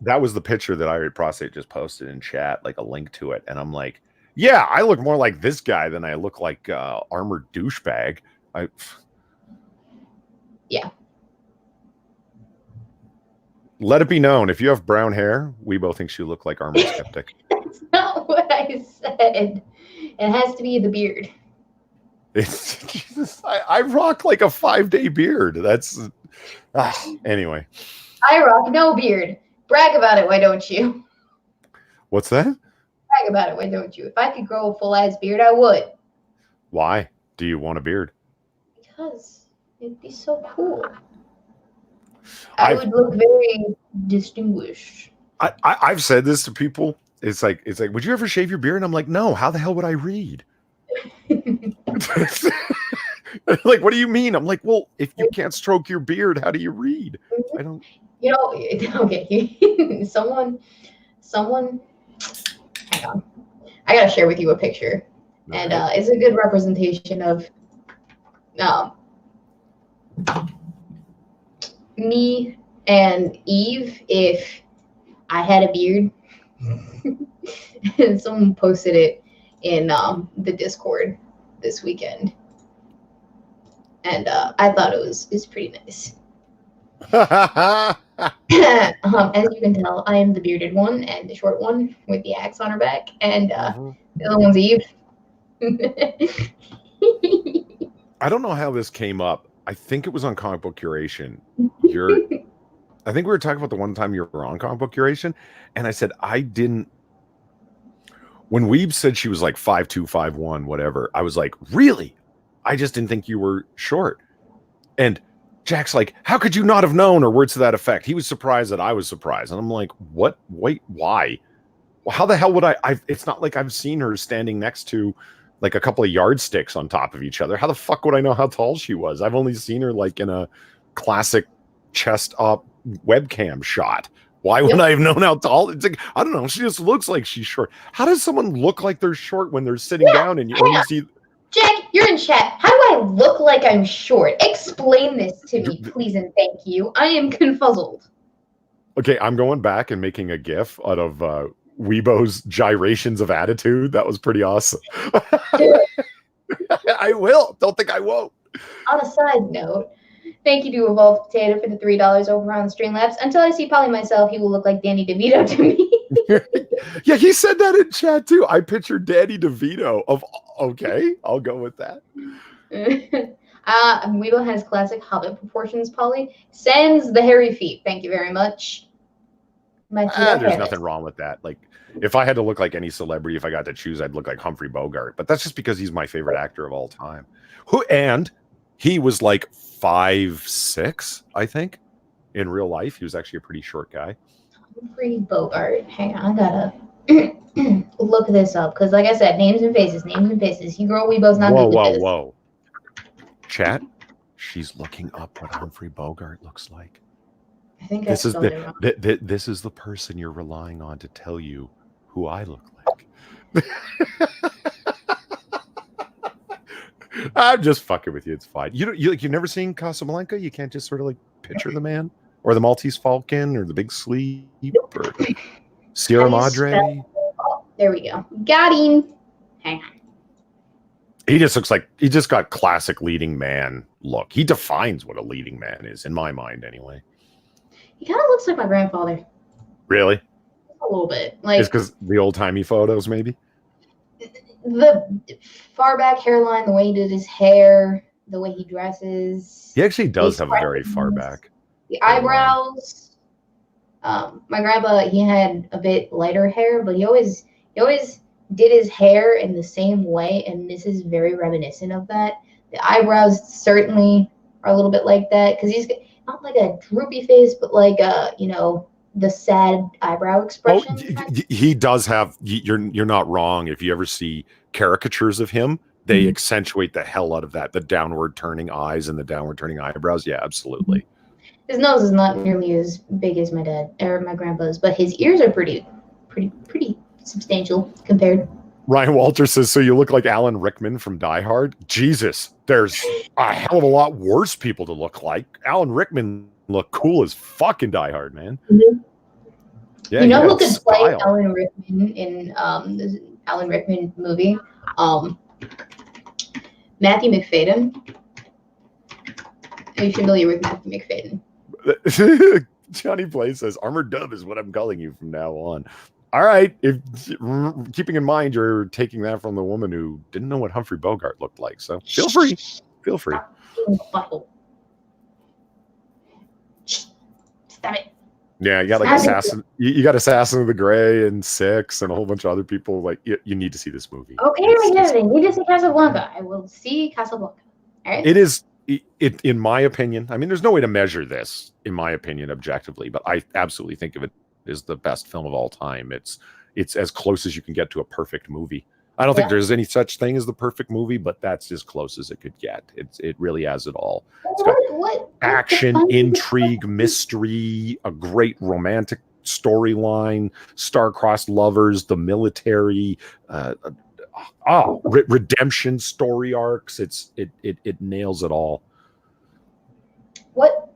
that was the picture that Irate Prostate just posted in chat, like a link to it. And I'm like, yeah, I look more like this guy than I look like armored douchebag. Yeah. Let it be known, if you have brown hair, Weebo thinks you look like Armored Skeptic. That's not what I said. It has to be the beard. It's Jesus. I rock like a 5-day beard. That's anyway. I rock no beard. Brag about it, why don't you? What's that? Brag about it, why don't you? If I could grow a full-ass beard, I would. Why do you want a beard? Because it'd be so cool. I would look very distinguished. I've said this to people. It's like, would you ever shave your beard? And I'm like, no. How the hell would I read? Like, what do you mean? I'm like, well, if you can't stroke your beard, how do you read? I don't. You know, okay. someone. Hang on. I gotta share with you a picture, and it's a good representation of me and Eve if I had a beard. And someone posted it in the Discord this weekend, and I thought it was pretty nice. As you can tell, I am the bearded one and the short one with the axe on her back, and the other one's Eve. I don't know how this came up. I think it was on Comic Book Curation. I think we were talking about the one time you were on Comic Book Curation, and I said I didn't. When Weeb said she was like 5'2", 5'1", whatever, I was like, really? I just didn't think you were short. And Jack's like, how could you not have known, or words to that effect? He was surprised that I was surprised. And I'm like, what? Wait, why? Well, how the hell would I? It's not like I've seen her standing next to like a couple of yardsticks on top of each other. How the fuck would I know how tall she was? I've only seen her like in a classic chest up webcam shot. Why would I have known how tall? It's like, I don't know. She just looks like she's short. How does someone look like they're short when they're sitting down and you only see... Jack, you're in chat. How do I look like I'm short? Explain this to me, please and thank you. I am confuzzled. Okay, I'm going back and making a GIF out of Weebo's gyrations of attitude. That was pretty awesome. I will. Don't think I won't. On a side note, thank you to Evolved Potato for the $3 over on Streamlabs. Until I see Polly myself, he will look like Danny DeVito to me. Yeah, he said that in chat too. I pictured Danny DeVito. Okay, I'll go with that. Weebo has classic Hobbit proportions, Polly. Sans the hairy feet. Thank you very much. There's nothing wrong with that. Like, if I had to look like any celebrity, if I got to choose, I'd look like Humphrey Bogart. But that's just because he's my favorite actor of all time. He was like 5'6", I think, in real life. He was actually a pretty short guy. Humphrey Bogart. Hang on, I gotta look this up because, like I said, names and faces. You girl, Weebo's not good with this. Whoa. Chat, she's looking up what Humphrey Bogart looks like. I think this is the person you're relying on to tell you who I look like. I'm just fucking with you. It's fine. You've never seen Casablanca? You can't just sort of like picture the man, or the Maltese Falcon, or the Big Sleep, or Sierra Madre. There we go. Got him. Hang on. He just looks like he just got classic leading man look. He defines what a leading man is, in my mind, anyway. He kind of looks like my grandfather. Really? A little bit. Like, it's because the old timey photos, maybe. the far back hairline, the way he did his hair, the way he dresses. He actually does have a very far back. The eyebrows. My grandpa, he had a bit lighter hair, but he always did his hair in the same way, and this is very reminiscent of that. The eyebrows certainly are a little bit like that because he's not like a droopy face, but like a, you know, the sad eyebrow expression. Oh, he does have. You're not wrong. If you ever see caricatures of him, they accentuate the hell out of that. The downward turning eyes and the downward turning eyebrows. Yeah, absolutely. His nose is not nearly as big as my dad or my grandpa's, but his ears are pretty substantial compared. Ryan Walter says, so you look like Alan Rickman from Die Hard? Jesus, there's a hell of a lot worse people to look like. Alan Rickman looked cool as fuck in Die Hard, man. Yeah, you know who could play Alan Rickman in the Alan Rickman movie? Matthew McFadden. Are you familiar with Matthew McFadden? Johnny Play says, Armored Dub is what I'm calling you from now on. All right. If keeping in mind you're taking that from the woman who didn't know what Humphrey Bogart looked like. So feel free. Feel free. Stop it. Yeah, you got like Assassin. You got Assassin of the Grey and Six and a whole bunch of other people. Like you need to see this movie. Okay, I get it. I need to see Casablanca. I will see Casablanca. All right. It is. In my opinion, I mean, there's no way to measure this, in my opinion, objectively, but I absolutely think of it as the best film of all time. It's as close as you can get to a perfect movie. I don't think there's any such thing as the perfect movie, but that's as close as it could get. It really has it all. It's got action, intrigue, mystery, a great romantic storyline, star-crossed lovers, the military, redemption story arcs. It nails it all. What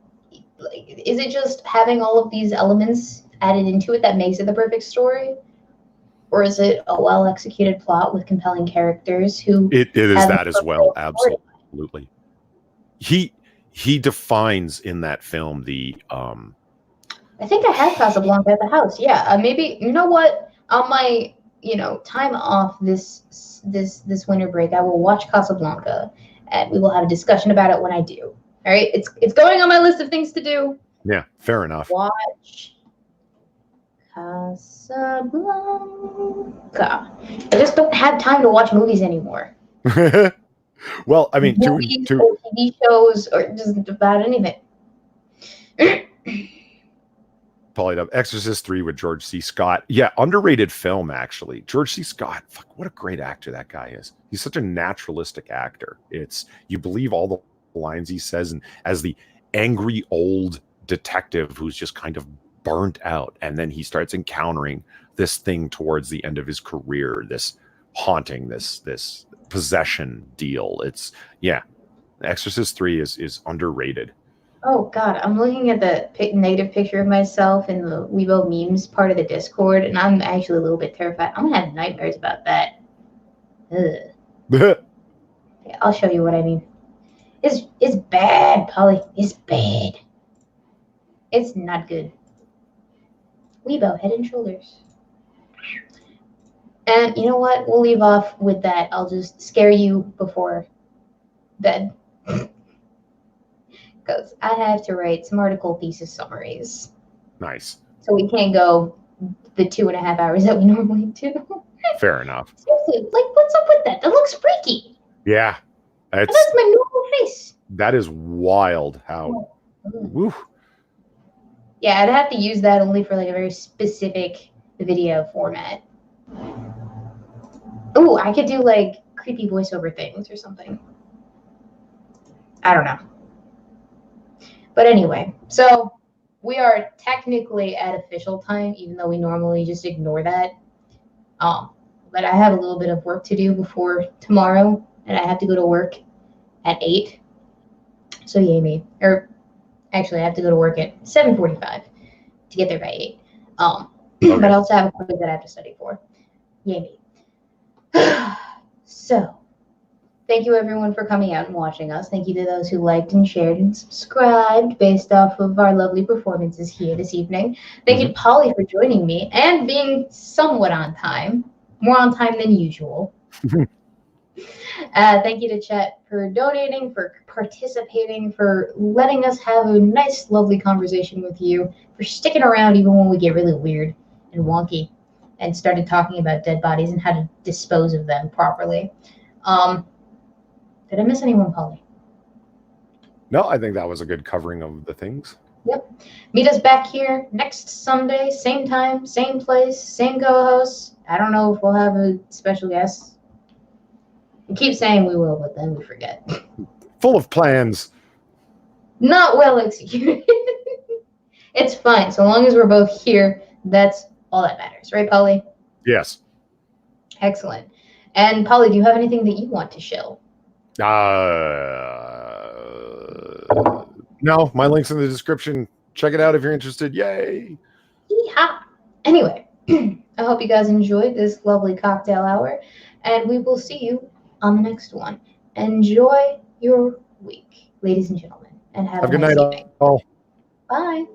is it? Just having all of these elements added into it that makes it the perfect story, or is it a well executed plot with compelling characters who? It is that as well. Absolutely. He defines in that film the. I think I have Casablanca at the house. Yeah, maybe you know what on my time off this winter break, I will watch Casablanca, and we will have a discussion about it when I do. All right, it's going on my list of things to do. Yeah, fair enough. Watch Casablanca. I just don't have time to watch movies anymore. Well, I mean, movies or TV shows or just about anything. Polydub, Exorcist 3 with George C. Scott. Yeah, underrated film, actually. George C. Scott, fuck, what a great actor that guy is. He's such a naturalistic actor. You believe all the lines he says, and as the angry old detective who's just kind of burnt out, and then he starts encountering this thing towards the end of his career, this haunting, this possession deal. Exorcist 3 is underrated. Oh God, I'm looking at the negative picture of myself in the Weebo memes part of the Discord, and I'm actually a little bit terrified. I'm gonna have nightmares about that. Yeah, I'll show you what I mean. It's bad, Polly. It's bad. It's not good. Weebo, Head and Shoulders. And you know what? We'll leave off with that. I'll just scare you before bed. Because I have to write some article thesis summaries. Nice. So we can't go the 2.5 hours that we normally do. Fair enough. Seriously, like, what's up with that? That looks freaky. Yeah. That's my normal face. That is wild how... Woo. Yeah, I'd have to use that only for like a very specific video format. Oh, I could do like creepy voiceover things or something. I don't know. But anyway, so we are technically at official time, even though we normally just ignore that. But I have a little bit of work to do before tomorrow, and I have to go to work at 8. So yay me. Or actually, I have to go to work at 7:45 to get there by 8. Okay. But I also have a quiz that I have to study for. Yay me. So, thank you everyone for coming out and watching us. Thank you to those who liked and shared and subscribed based off of our lovely performances here this evening. Thank you, Polly, for joining me and being somewhat on time. More on time than usual. Thank you to Chet for donating, for participating, for letting us have a nice, lovely conversation with you, for sticking around even when we get really weird and wonky and started talking about dead bodies and how to dispose of them properly. Did I miss anyone, Polly? No, I think that was a good covering of the things. Yep. Meet us back here next Sunday, same time, same place, same co-host. I don't know if we'll have a special guest. We keep saying we will, but then we forget. Full of plans. Not well executed. It's fine. So long as we're both here, that's all that matters. Right, Polly? Yes. Excellent. And Polly, do you have anything that you want to show? No, my link's in the description. Check it out if you're interested. Yay! Yeehaw! Anyway, I hope you guys enjoyed this lovely cocktail hour, and we will see you on the next one. Enjoy your week, ladies and gentlemen, and have a good nice night, evening. all. Bye.